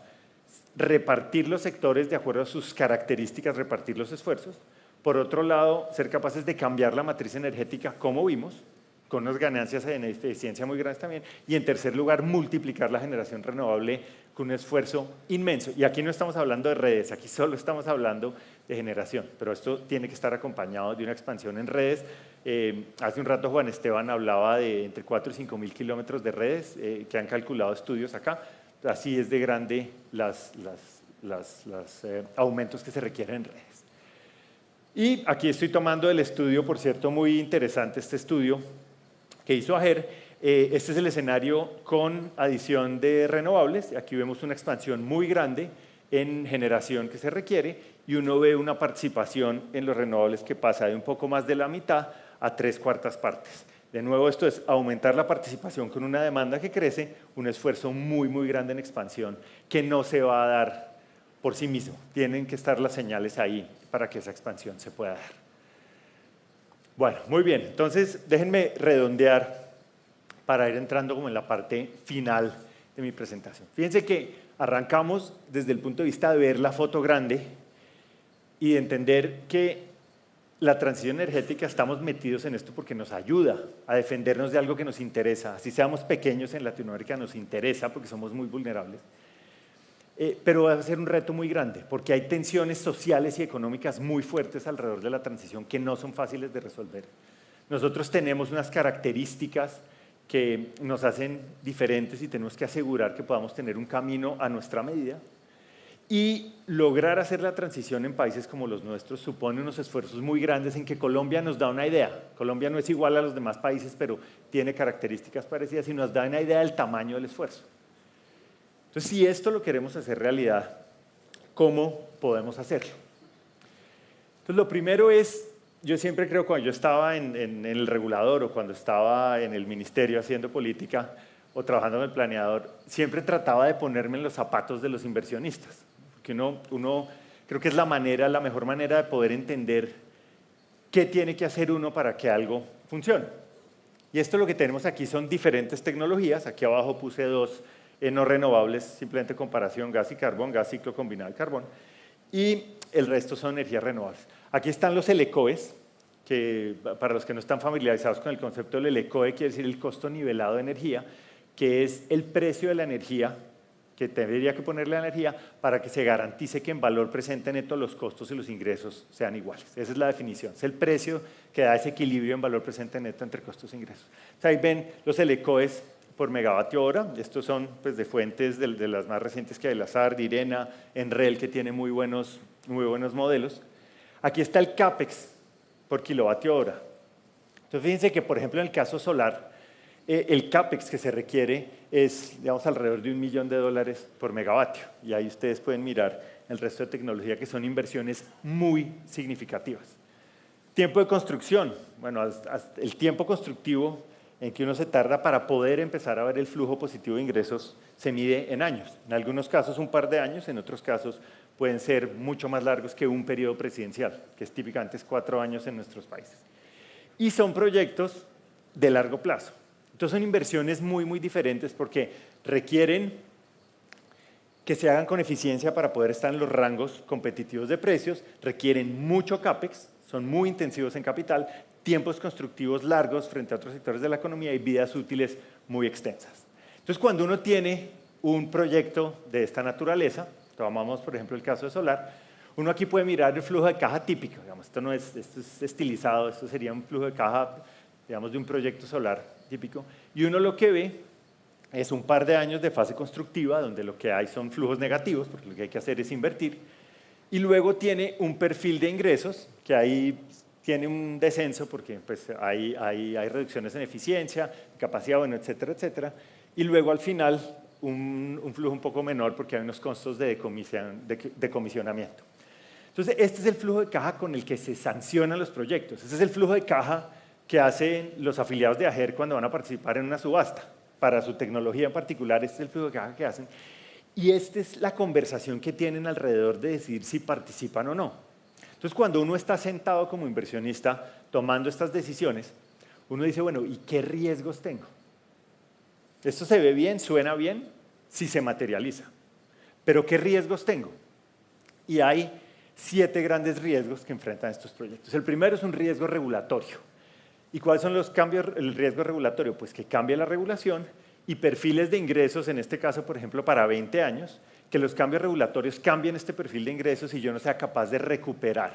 repartir los sectores de acuerdo a sus características, repartir los esfuerzos. Por otro lado, ser capaces de cambiar la matriz energética como vimos, con unas ganancias en eficiencia muy grandes también. Y en tercer lugar, multiplicar la generación renovable con un esfuerzo inmenso. Y aquí no estamos hablando de redes, aquí solo estamos hablando de generación, pero esto tiene que estar acompañado de una expansión en redes. Hace un rato Juan Esteban hablaba de entre 4 y 5 mil kilómetros de redes que han calculado estudios acá. Así es de grande los aumentos que se requieren en redes. Y aquí estoy tomando el estudio, por cierto, muy interesante este estudio que hizo AGER. Este es el escenario con adición de renovables. Aquí vemos una expansión muy grande en generación que se requiere y uno ve una participación en los renovables que pasa de un poco más de la mitad a 3/4 partes. De nuevo, esto es aumentar la participación con una demanda que crece, un esfuerzo muy, muy grande en expansión que no se va a dar por sí mismo. Tienen que estar las señales ahí para que esa expansión se pueda dar. Bueno, muy bien. Entonces, déjenme redondear para ir entrando como en la parte final de mi presentación. Fíjense que arrancamos desde el punto de vista de ver la foto grande y de entender que la transición energética estamos metidos en esto porque nos ayuda a defendernos de algo que nos interesa. Así seamos pequeños en Latinoamérica, nos interesa porque somos muy vulnerables. Pero va a ser un reto muy grande porque hay tensiones sociales y económicas muy fuertes alrededor de la transición que no son fáciles de resolver. Nosotros tenemos unas características que nos hacen diferentes y tenemos que asegurar que podamos tener un camino a nuestra medida. Y lograr hacer la transición en países como los nuestros supone unos esfuerzos muy grandes en que Colombia nos da una idea. Colombia no es igual a los demás países, pero tiene características parecidas y nos da una idea del tamaño del esfuerzo. Entonces, si esto lo queremos hacer realidad, ¿cómo podemos hacerlo? Entonces, lo primero es, yo siempre creo cuando yo estaba en el regulador o cuando estaba en el ministerio haciendo política o trabajando en el planeador, siempre trataba de ponerme en los zapatos de los inversionistas. Porque uno creo que es la mejor manera de poder entender qué tiene que hacer uno para que algo funcione. Y esto lo que tenemos aquí son diferentes tecnologías. Aquí abajo puse dos no renovables, simplemente comparación gas y carbón, gas ciclo combinado de carbón. Y el resto son energías renovables. Aquí están los LECOEs, que para los que no están familiarizados con el concepto del LECOE, quiere decir el costo nivelado de energía, que es el precio de la energía que tendría que ponerle la energía para que se garantice que en valor presente neto los costos y los ingresos sean iguales. Esa es la definición. Es el precio que da ese equilibrio en valor presente neto entre costos e ingresos. O sea, ahí ven los LECOEs por megavatio hora. Estos son pues, de fuentes de las más recientes que hay, la SAR, IRENA, Enrel, que tiene muy buenos modelos. Aquí está el CAPEX por kilovatio hora. Entonces, fíjense que, por ejemplo, en el caso solar, el CAPEX que se requiere es, digamos, alrededor de $1 millón por megavatio. Y ahí ustedes pueden mirar el resto de tecnología, que son inversiones muy significativas. Tiempo de construcción. Bueno, el tiempo constructivo en que uno se tarda para poder empezar a ver el flujo positivo de ingresos se mide en años. En algunos casos un par de años, en otros casos pueden ser mucho más largos que un periodo presidencial, que es típicamente 4 años en nuestros países. Y son proyectos de largo plazo. Entonces son inversiones muy, muy diferentes porque requieren que se hagan con eficiencia para poder estar en los rangos competitivos de precios, requieren mucho CAPEX, son muy intensivos en capital, tiempos constructivos largos frente a otros sectores de la economía y vidas útiles muy extensas. Entonces, cuando uno tiene un proyecto de esta naturaleza, tomamos por ejemplo el caso de solar, uno aquí puede mirar el flujo de caja típico, digamos, esto es estilizado, esto sería un flujo de caja, digamos, de un proyecto solar típico, y uno lo que ve es un par de años de fase constructiva, donde lo que hay son flujos negativos, porque lo que hay que hacer es invertir, y luego tiene un perfil de ingresos, que ahí tiene un descenso, porque pues, hay reducciones en eficiencia, capacidad, bueno, etcétera, etcétera, y luego al final un flujo un poco menor, porque hay unos costos de comisionamiento. Entonces, este es el flujo de caja con el que se sancionan los proyectos. Este es el flujo de caja que hacen los afiliados de AGER cuando van a participar en una subasta. para su tecnología en particular, este es el flujo de caja que hacen, y esta es la conversación que tienen alrededor de decidir si participan o no. Entonces, cuando uno está sentado como inversionista tomando estas decisiones, uno dice, bueno, ¿y qué riesgos tengo? Esto se ve bien, suena bien, si se materializa. Pero ¿qué riesgos tengo? Y hay 7 grandes riesgos que enfrentan estos proyectos. El primero es un riesgo regulatorio. ¿Y cuáles son los cambios, el riesgo regulatorio? Pues que cambie la regulación y perfiles de ingresos, en este caso, por ejemplo, para 20 años, que los cambios regulatorios cambien este perfil de ingresos y yo no sea capaz de recuperar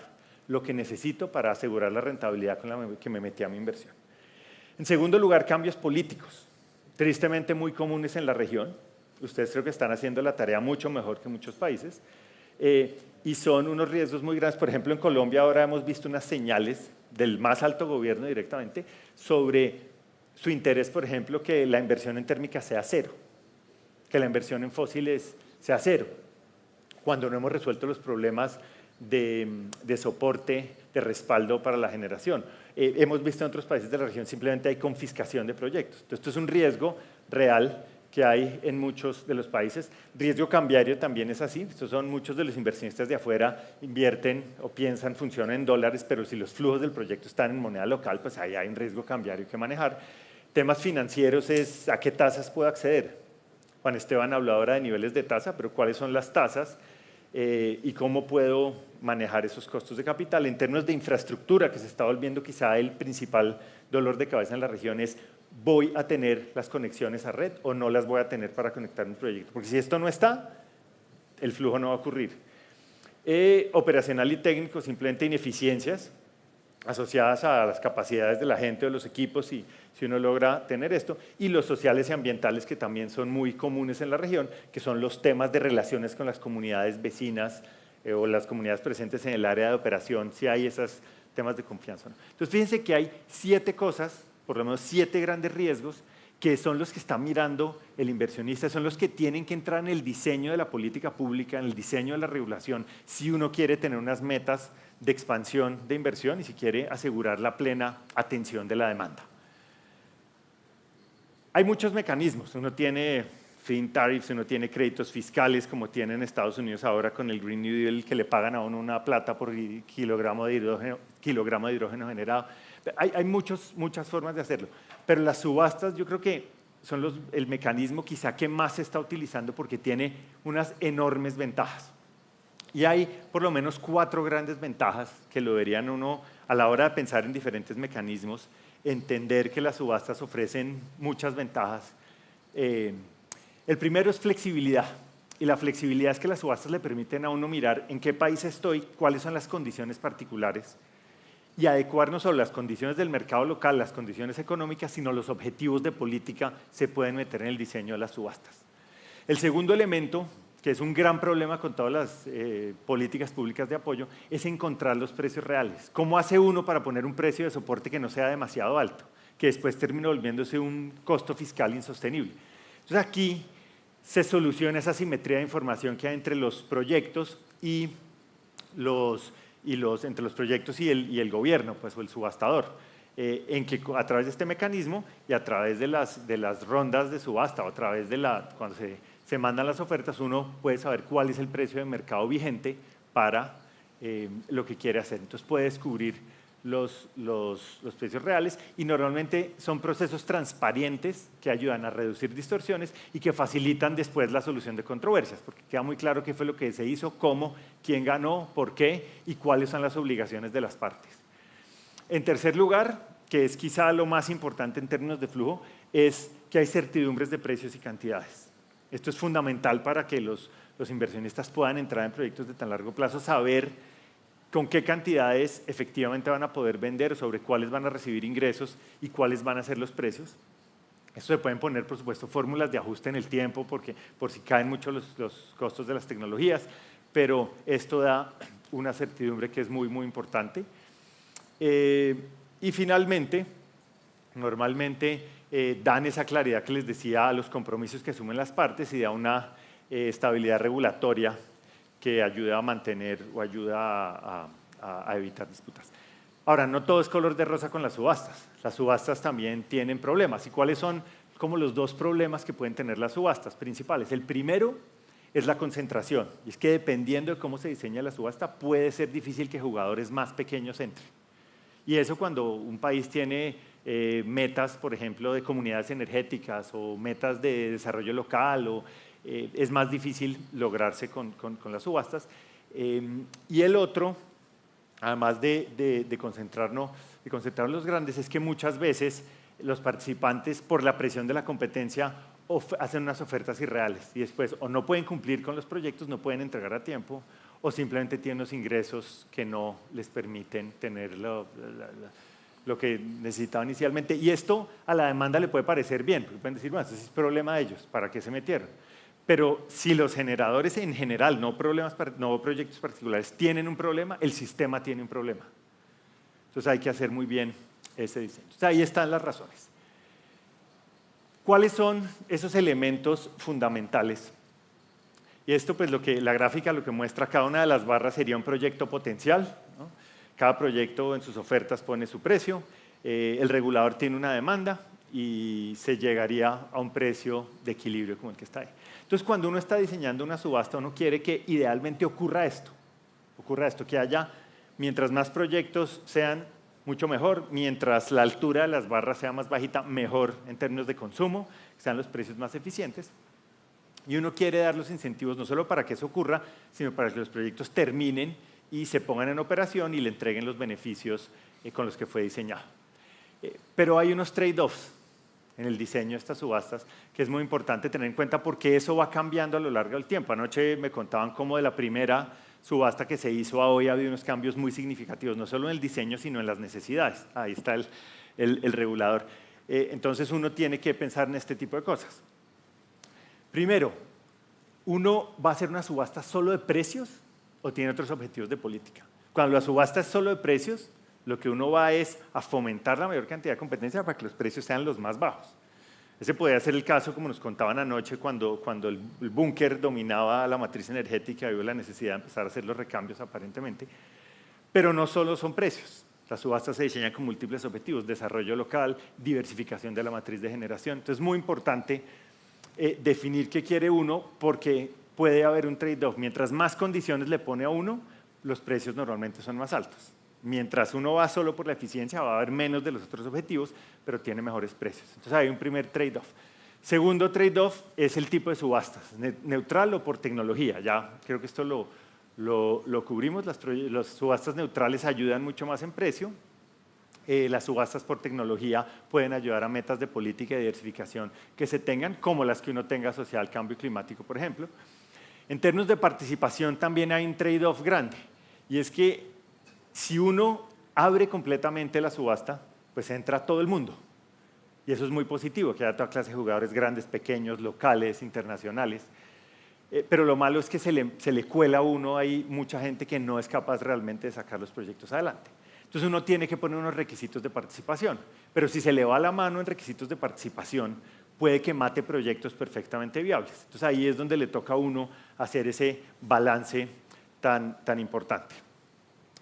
lo que necesito para asegurar la rentabilidad con la que me metí a mi inversión. En segundo lugar, cambios políticos, tristemente muy comunes en la región. Ustedes creo que están haciendo la tarea mucho mejor que muchos países. Y son unos riesgos muy grandes. Por ejemplo, en Colombia ahora hemos visto unas señales del más alto gobierno directamente sobre su interés, por ejemplo, que la inversión en térmica sea cero, que la inversión en fósiles sea cero, cuando no hemos resuelto los problemas de soporte, de respaldo para la generación. Hemos visto en otros países de la región simplemente hay confiscación de proyectos. Entonces, esto es un riesgo real que hay en muchos de los países. Riesgo cambiario también es así. Estos son muchos de los inversionistas de afuera invierten o piensan, funcionan en dólares, pero si los flujos del proyecto están en moneda local, pues ahí hay un riesgo cambiario que manejar. Temas financieros es a qué tasas puedo acceder. Juan Esteban habló ahora de niveles de tasa, pero ¿cuáles son las tasas? Y cómo puedo manejar esos costos de capital. En términos de infraestructura, que se está volviendo quizá el principal dolor de cabeza en la región, es ¿voy a tener las conexiones a red o no las voy a tener para conectar un proyecto? Porque si esto no está, el flujo no va a ocurrir. Operacional y técnico, simplemente ineficiencias asociadas a las capacidades de la gente o de los equipos, y si uno logra tener esto, y los sociales y ambientales que también son muy comunes en la región, que son los temas de relaciones con las comunidades vecinas o las comunidades presentes en el área de operación, si hay esos temas de confianza, ¿no? Entonces, fíjense que hay 7 cosas, por lo menos 7 grandes riesgos, que son los que está mirando el inversionista, son los que tienen que entrar en el diseño de la política pública, en el diseño de la regulación, si uno quiere tener unas metas de expansión de inversión y si quiere asegurar la plena atención de la demanda. Hay muchos mecanismos. Uno tiene feed-in tariffs, uno tiene créditos fiscales, como tiene en Estados Unidos ahora con el Green New Deal, que le pagan a uno una plata por kilogramo de hidrógeno generado. Hay muchas formas de hacerlo, pero las subastas yo creo que son el mecanismo quizá que más se está utilizando porque tiene unas enormes ventajas. Y hay por lo menos 4 grandes ventajas que lo deberían uno, a la hora de pensar en diferentes mecanismos, entender que las subastas ofrecen muchas ventajas. El primero es flexibilidad, y la flexibilidad es que las subastas le permiten a uno mirar en qué país estoy, cuáles son las condiciones particulares, y adecuar no solo las condiciones del mercado local, las condiciones económicas, sino los objetivos de política se pueden meter en el diseño de las subastas. El segundo elemento, que es un gran problema con todas las políticas públicas de apoyo, es encontrar los precios reales. ¿Cómo hace uno para poner un precio de soporte que no sea demasiado alto, que después termine volviéndose un costo fiscal insostenible? Entonces aquí se soluciona esa asimetría de información que hay entre los proyectos y entre los proyectos y el gobierno, pues, o el subastador, en que a través de este mecanismo y a través de las rondas de subasta o a través de cuando se mandan las ofertas, uno puede saber cuál es el precio de mercado vigente para lo que quiere hacer. Entonces puede descubrir los precios reales, y normalmente son procesos transparentes que ayudan a reducir distorsiones y que facilitan después la solución de controversias, porque queda muy claro qué fue lo que se hizo, cómo, quién ganó, por qué y cuáles son las obligaciones de las partes. En tercer lugar, que es quizá lo más importante en términos de flujo, es que hay certidumbres de precios y cantidades. Esto es fundamental para que los inversionistas puedan entrar en proyectos de tan largo plazo, saber con qué cantidades efectivamente van a poder vender, sobre cuáles van a recibir ingresos y cuáles van a ser los precios. Esto se pueden poner, por supuesto, fórmulas de ajuste en el tiempo, porque por si caen mucho los costos de las tecnologías, pero esto da una certidumbre que es muy, muy importante. Y finalmente, normalmente dan esa claridad que les decía a los compromisos que asumen las partes y da una estabilidad regulatoria que ayuda a mantener o ayuda a evitar disputas. Ahora, no todo es color de rosa con las subastas. Las subastas también tienen problemas. ¿Y cuáles son como los dos problemas que pueden tener las subastas principales. El primero es la concentración, y es que dependiendo de cómo se diseña la subasta, puede ser difícil que jugadores más pequeños entren. Y eso cuando un país tiene metas, por ejemplo, de comunidades energéticas o metas de desarrollo local, es más difícil lograrse con las subastas. Y el otro, además de concentrar los grandes, es que muchas veces los participantes, por la presión de la competencia, hacen unas ofertas irreales y después o no pueden cumplir con los proyectos, no pueden entregar a tiempo, o simplemente tienen unos ingresos que no les permiten tener lo que necesitaban inicialmente. Y esto a la demanda le puede parecer bien, porque pueden decir, bueno, ese es problema de ellos, ¿para qué se metieron? Pero si los generadores en general, no proyectos particulares, tienen un problema, el sistema tiene un problema. Entonces hay que hacer muy bien ese diseño. Entonces, ahí están las razones. ¿Cuáles son esos elementos fundamentales? Y esto, pues la gráfica lo que muestra, cada una de las barras sería un proyecto potencial, ¿no? Cada proyecto en sus ofertas pone su precio, el regulador tiene una demanda y se llegaría a un precio de equilibrio como el que está ahí. Entonces, cuando uno está diseñando una subasta, uno quiere que idealmente ocurra esto, que haya, mientras más proyectos sean, mucho mejor, mientras la altura de las barras sea más bajita, mejor en términos de consumo, que sean los precios más eficientes. Y uno quiere dar los incentivos no solo para que eso ocurra, sino para que los proyectos terminen y se pongan en operación y le entreguen los beneficios con los que fue diseñado. Pero hay unos trade-offs en el diseño de estas subastas que es muy importante tener en cuenta porque eso va cambiando a lo largo del tiempo. Anoche me contaban cómo de la primera subasta que se hizo a hoy ha habido unos cambios muy significativos, no solo en el diseño, sino en las necesidades. Ahí está el regulador. Entonces uno tiene que pensar en este tipo de cosas. Primero, ¿uno va a hacer una subasta solo de precios o tiene otros objetivos de política? Cuando la subasta es solo de precios, lo que uno va es a fomentar la mayor cantidad de competencia para que los precios sean los más bajos. Ese podría ser el caso, como nos contaban anoche, cuando el búnker dominaba la matriz energética y hubo la necesidad de empezar a hacer los recambios aparentemente. Pero no solo son precios. Las subastas se diseñan con múltiples objetivos, desarrollo local, diversificación de la matriz de generación. Entonces es muy importante definir qué quiere uno porque puede haber un trade-off. Mientras más condiciones le pone a uno, los precios normalmente son más altos. Mientras uno va solo por la eficiencia, va a haber menos de los otros objetivos, pero tiene mejores precios. Entonces hay un primer trade-off. Segundo trade-off es el tipo de subastas, neutral o por tecnología. Ya creo que esto lo cubrimos. Las subastas neutrales ayudan mucho más en precio. Las subastas por tecnología pueden ayudar a metas de política y de diversificación que se tengan, como las que uno tenga asociada al cambio climático, por ejemplo. En términos de participación también hay un trade-off grande, y es que si uno abre completamente la subasta, pues entra todo el mundo. Y eso es muy positivo, que haya toda clase de jugadores grandes, pequeños, locales, internacionales. Pero lo malo es que se le cuela a uno ahí mucha gente que no es capaz realmente de sacar los proyectos adelante. Entonces uno tiene que poner unos requisitos de participación. Pero si se le va la mano en requisitos de participación, puede que mate proyectos perfectamente viables. Entonces ahí es donde le toca a uno hacer ese balance tan importante.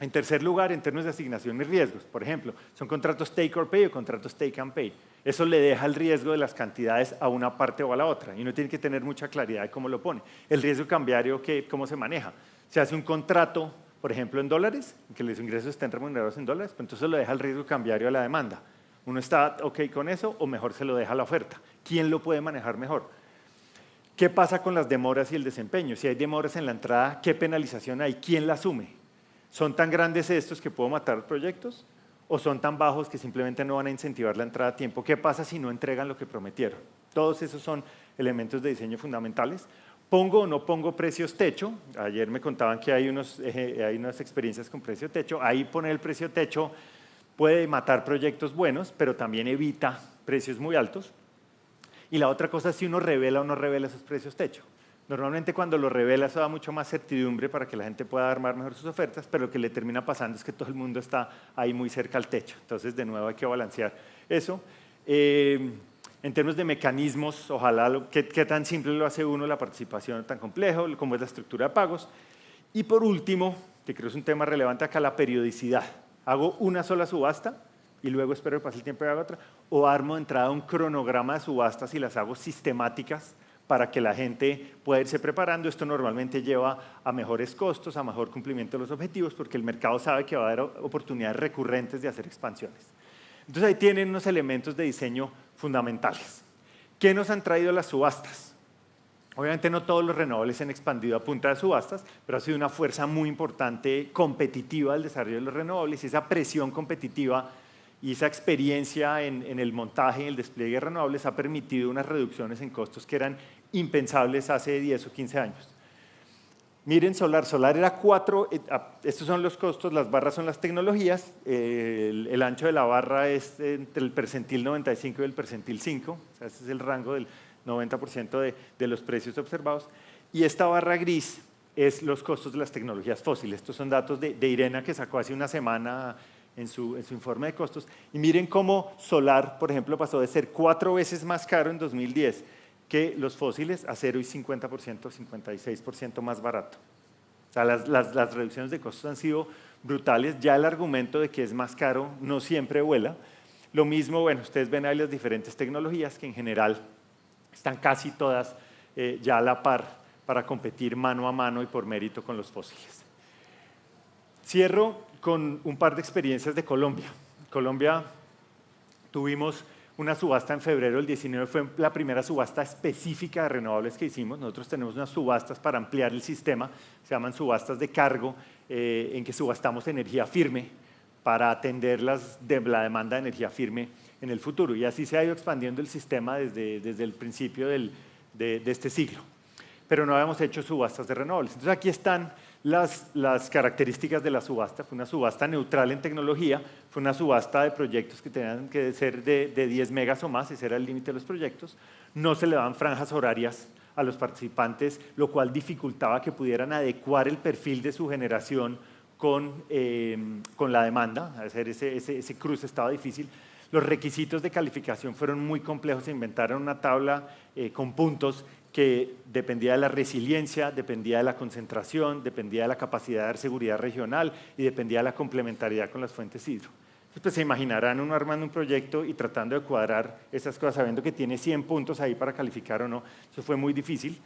En tercer lugar, en términos de asignación y riesgos, por ejemplo, son contratos take or pay o contratos take and pay. Eso le deja el riesgo de las cantidades a una parte o a la otra y uno tiene que tener mucha claridad de cómo lo pone. El riesgo cambiario, ¿cómo se maneja? Se hace un contrato, por ejemplo, en dólares, en que los ingresos estén remunerados en dólares, pues entonces lo deja el riesgo cambiario a la demanda. ¿Uno está ok con eso o mejor se lo deja a la oferta? ¿Quién lo puede manejar mejor? ¿Qué pasa con las demoras y el desempeño? Si hay demoras en la entrada, ¿qué penalización hay? ¿Quién la asume? ¿Son tan grandes estos que puedo matar proyectos? ¿O son tan bajos que simplemente no van a incentivar la entrada a tiempo? ¿Qué pasa si no entregan lo que prometieron? Todos esos son elementos de diseño fundamentales. ¿Pongo o no pongo precios techo? Ayer me contaban que hay unas experiencias con precio techo. Ahí poner el precio techo puede matar proyectos buenos, pero también evita precios muy altos. Y la otra cosa es si uno revela o no revela esos precios techo. Normalmente cuando lo revela eso da mucho más certidumbre para que la gente pueda armar mejor sus ofertas, pero lo que le termina pasando es que todo el mundo está ahí muy cerca al techo. Entonces, de nuevo, hay que balancear eso. En términos de mecanismos, ojalá, ¿qué tan simple lo hace uno la participación tan complejo, como es la estructura de pagos? Y por último, que creo es un tema relevante acá, la periodicidad. Hago una sola subasta, y luego espero que pase el tiempo y haga otra, o armo de entrada un cronograma de subastas y las hago sistemáticas para que la gente pueda irse preparando. Esto normalmente lleva a mejores costos, a mejor cumplimiento de los objetivos, porque el mercado sabe que va a haber oportunidades recurrentes de hacer expansiones. Entonces ahí tienen unos elementos de diseño fundamentales. ¿Qué nos han traído las subastas? Obviamente no todos los renovables se han expandido a punta de subastas, pero ha sido una fuerza muy importante competitiva del desarrollo de los renovables, y esa presión competitiva y esa experiencia en el montaje y el despliegue de renovables ha permitido unas reducciones en costos que eran impensables hace 10 o 15 años. Miren Solar. Solar era 4, estos son los costos, las barras son las tecnologías, el ancho de la barra es entre el percentil 95 y el percentil 5, o sea, ese es el rango del 90% de los precios observados, y esta barra gris es los costos de las tecnologías fósiles. Estos son datos de Irena, que sacó hace una semana en su informe de costos, y miren cómo Solar, por ejemplo, pasó de ser 4 veces más caro en 2010 que los fósiles a 0 y 50%, 56% más barato. O sea, las reducciones de costos han sido brutales. Ya el argumento de que es más caro no siempre vuela. Lo mismo, bueno, ustedes ven ahí las diferentes tecnologías que en general están casi todas ya a la par para competir mano a mano y por mérito con los fósiles. Cierro con un par de experiencias de Colombia. Colombia tuvimos una subasta en febrero del 19, fue la primera subasta específica de renovables que hicimos. Nosotros tenemos unas subastas para ampliar el sistema, se llaman subastas de cargo, en que subastamos energía firme para atender la demanda de energía firme en el futuro. Y así se ha ido expandiendo el sistema desde el principio de este siglo. Pero no habíamos hecho subastas de renovables. Entonces aquí están las características de la subasta. Fue una subasta neutral en tecnología, fue una subasta de proyectos que tenían que ser de 10 megas o más, ese era el límite de los proyectos. No se le daban franjas horarias a los participantes, lo cual dificultaba que pudieran adecuar el perfil de su generación con la demanda. Hacer ese cruce estaba difícil. Los requisitos de calificación fueron muy complejos, se inventaron una tabla con puntos que dependía de la resiliencia, dependía de la concentración, dependía de la capacidad de dar seguridad regional y dependía de la complementariedad con las fuentes hidro. Entonces, pues se imaginarán uno armando un proyecto y tratando de cuadrar esas cosas, sabiendo que tiene 100 puntos ahí para calificar o no. Eso fue muy difícil.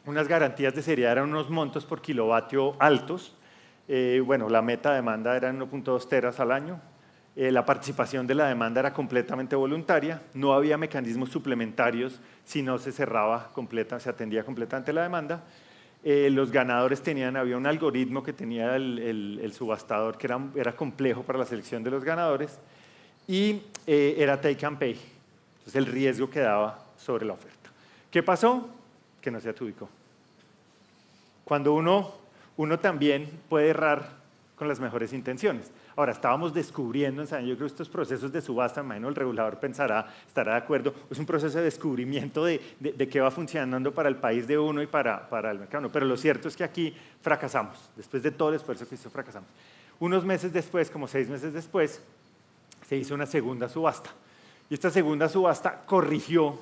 Unas garantías de seriedad eran unos montos por kilovatio altos. Bueno, la meta demanda era 1.2 teras al año. La participación de la demanda era completamente voluntaria, no había mecanismos suplementarios si no se cerraba se atendía completamente la demanda. Los ganadores había un algoritmo que tenía el subastador que era complejo para la selección de los ganadores, y era take and pay, entonces el riesgo quedaba sobre la oferta. ¿Qué pasó? Que no se adjudicó. Cuando uno también puede errar con las mejores intenciones. Ahora, estábamos descubriendo, yo creo que estos procesos de subasta, imagino el regulador estará de acuerdo, es un proceso de descubrimiento de qué va funcionando para el país de uno y para el mercado. Pero lo cierto es que aquí fracasamos, después de todo el esfuerzo que hizo, fracasamos. Unos meses después, como 6 meses después, se hizo una segunda subasta. Y esta segunda subasta corrigió,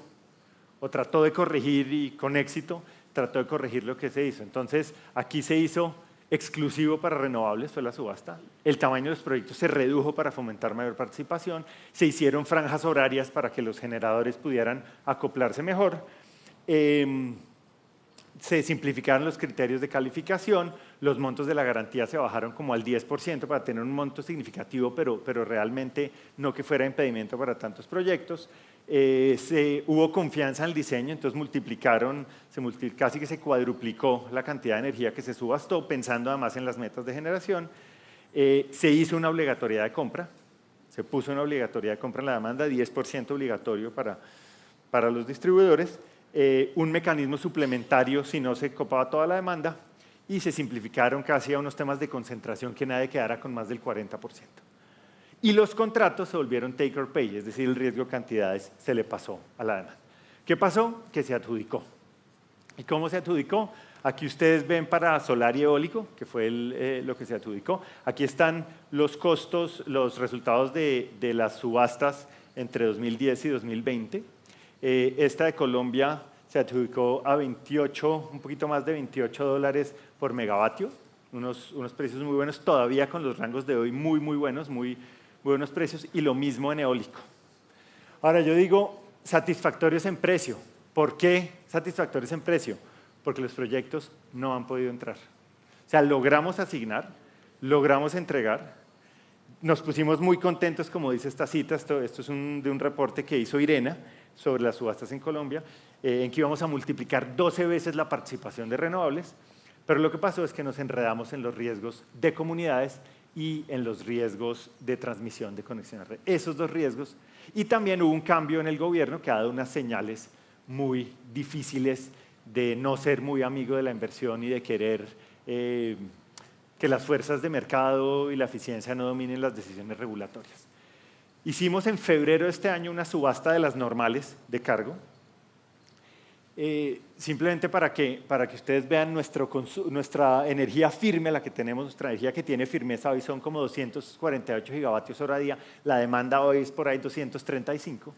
o trató de corregir, y con éxito, trató de corregir lo que se hizo. Entonces, aquí se hizo exclusivo para renovables, fue la subasta. El tamaño de los proyectos se redujo para fomentar mayor participación, se hicieron franjas horarias para que los generadores pudieran acoplarse mejor, se simplificaron los criterios de calificación, los montos de la garantía se bajaron como al 10% para tener un monto significativo, pero realmente no que fuera impedimento para tantos proyectos. Hubo confianza en el diseño, entonces casi que se cuadruplicó la cantidad de energía que se subastó, pensando además en las metas de generación. Se hizo una obligatoriedad de compra, se puso una obligatoriedad de compra en la demanda, 10% obligatorio para los distribuidores, un mecanismo suplementario si no se copaba toda la demanda, y se simplificaron casi a unos temas de concentración, que nadie quedara con más del 40%. Y los contratos se volvieron take or pay, es decir, el riesgo de cantidades se le pasó a la demanda. ¿Qué pasó? Que se adjudicó. ¿Y cómo se adjudicó? Aquí ustedes ven para solar y eólico, que fue lo que se adjudicó. Aquí están los costos, los resultados de las subastas entre 2010 y 2020. Esta de Colombia se adjudicó a un poquito más de $28 por megavatio. unos precios muy buenos, todavía con los rangos de hoy muy buenos, muy buenos precios, y lo mismo en eólico. Ahora yo digo satisfactorios en precio. ¿Por qué satisfactorios en precio? Porque los proyectos no han podido entrar. O sea, logramos asignar, logramos entregar, nos pusimos muy contentos, como dice esta cita, esto es de un reporte que hizo IRENA sobre las subastas en Colombia, en que íbamos a multiplicar 12 veces la participación de renovables, pero lo que pasó es que nos enredamos en los riesgos de comunidades y en los riesgos de transmisión de conexión a red. Esos dos riesgos. Y también hubo un cambio en el gobierno que ha dado unas señales muy difíciles de no ser muy amigo de la inversión y de querer que las fuerzas de mercado y la eficiencia no dominen las decisiones regulatorias. Hicimos en febrero de este año una subasta de las normales de cargo, simplemente para que ustedes vean nuestra energía firme, la que tenemos, nuestra energía que tiene firmeza hoy son como 248 gigavatios hora día, la demanda hoy es por ahí 235,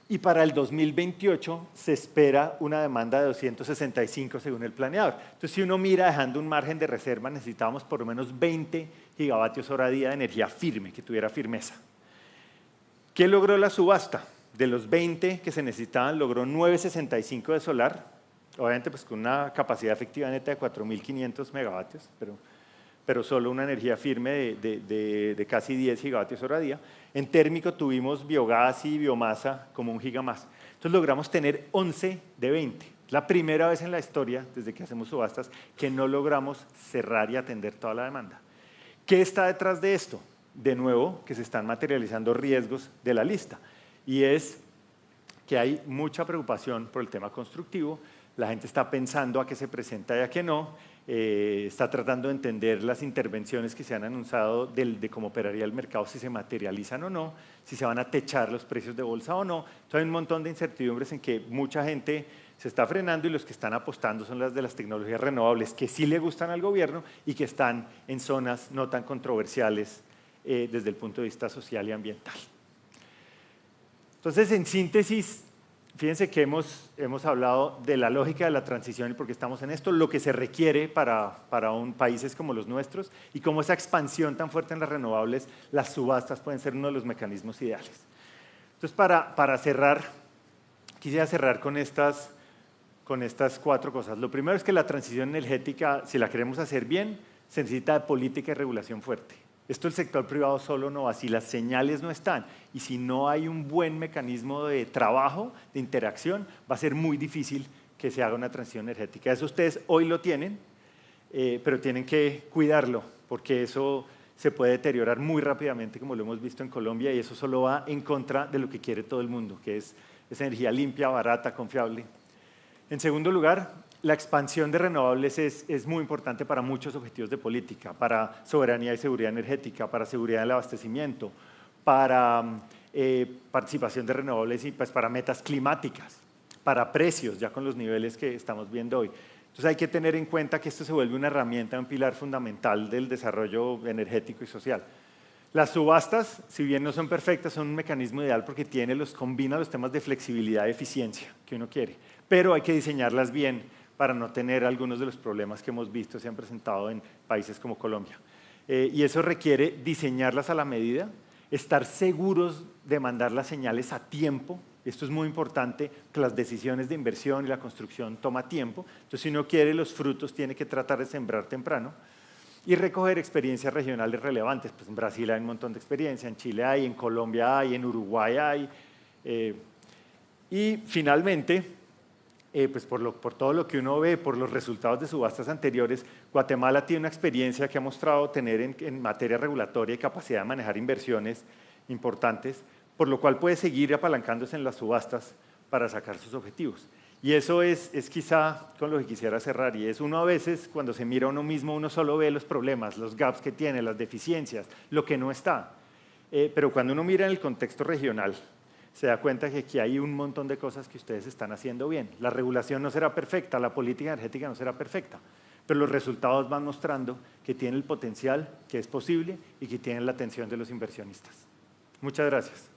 y para el 2028 se espera una demanda de 265 según el planeador. Entonces, si uno mira dejando un margen de reserva, necesitábamos por lo menos 20 gigavatios hora día de energía firme, que tuviera firmeza. ¿Qué logró la subasta? De los 20 que se necesitaban, logró 965 de solar, obviamente pues con una capacidad efectiva neta de 4.500 megavatios, pero solo una energía firme de casi 10 gigavatios hora día. En térmico tuvimos biogás y biomasa como 1 giga más. Entonces logramos tener 11 de 20. La primera vez en la historia, desde que hacemos subastas, que no logramos cerrar y atender toda la demanda. ¿Qué está detrás de esto? De nuevo, que se están materializando riesgos de la lista. Y es que hay mucha preocupación por el tema constructivo. La gente está pensando a qué se presenta y a qué no. Está tratando de entender las intervenciones que se han anunciado de cómo operaría el mercado, si se materializan o no, si se van a techar los precios de bolsa o no. Entonces hay un montón de incertidumbres en que mucha gente se está frenando y los que están apostando son las de las tecnologías renovables que sí le gustan al gobierno y que están en zonas no tan controversiales desde el punto de vista social y ambiental. Entonces, en síntesis, fíjense que hemos hablado de la lógica de la transición y por qué estamos en esto, lo que se requiere para países como los nuestros y cómo esa expansión tan fuerte en las renovables, las subastas pueden ser uno de los mecanismos ideales. Entonces, para cerrar, quisiera cerrar con estas 4 cosas. Lo primero es que la transición energética, si la queremos hacer bien, se necesita de política y regulación fuerte. Esto el sector privado solo no va, si las señales no están y si no hay un buen mecanismo de trabajo, de interacción, va a ser muy difícil que se haga una transición energética. Eso ustedes hoy lo tienen, pero tienen que cuidarlo porque eso se puede deteriorar muy rápidamente como lo hemos visto en Colombia y eso solo va en contra de lo que quiere todo el mundo, que es esa energía limpia, barata, confiable. En segundo lugar, la expansión de renovables es muy importante para muchos objetivos de política, para soberanía y seguridad energética, para seguridad del abastecimiento, para participación de renovables y pues, para metas climáticas, para precios, ya con los niveles que estamos viendo hoy. Entonces hay que tener en cuenta que esto se vuelve una herramienta, un pilar fundamental del desarrollo energético y social. Las subastas, si bien no son perfectas, son un mecanismo ideal porque combina los temas de flexibilidad y eficiencia que uno quiere, pero hay que diseñarlas bien para no tener algunos de los problemas que hemos visto se han presentado en países como Colombia. Y eso requiere diseñarlas a la medida, estar seguros de mandar las señales a tiempo. Esto es muy importante, que las decisiones de inversión y la construcción toma tiempo. Entonces, si uno quiere los frutos, tiene que tratar de sembrar temprano y recoger experiencias regionales relevantes. Pues en Brasil hay un montón de experiencia, en Chile hay, en Colombia hay, en Uruguay hay. Y finalmente, pues por todo lo que uno ve, por los resultados de subastas anteriores, Guatemala tiene una experiencia que ha mostrado tener en materia regulatoria y capacidad de manejar inversiones importantes, por lo cual puede seguir apalancándose en las subastas para sacar sus objetivos. Y eso es quizá con lo que quisiera cerrar, y es uno a veces, cuando se mira a uno mismo, uno solo ve los problemas, los gaps que tiene, las deficiencias, lo que no está. Pero cuando uno mira en el contexto regional, se da cuenta que aquí hay un montón de cosas que ustedes están haciendo bien. La regulación no será perfecta, la política energética no será perfecta, pero los resultados van mostrando que tiene el potencial, que es posible y que tienen la atención de los inversionistas. Muchas gracias.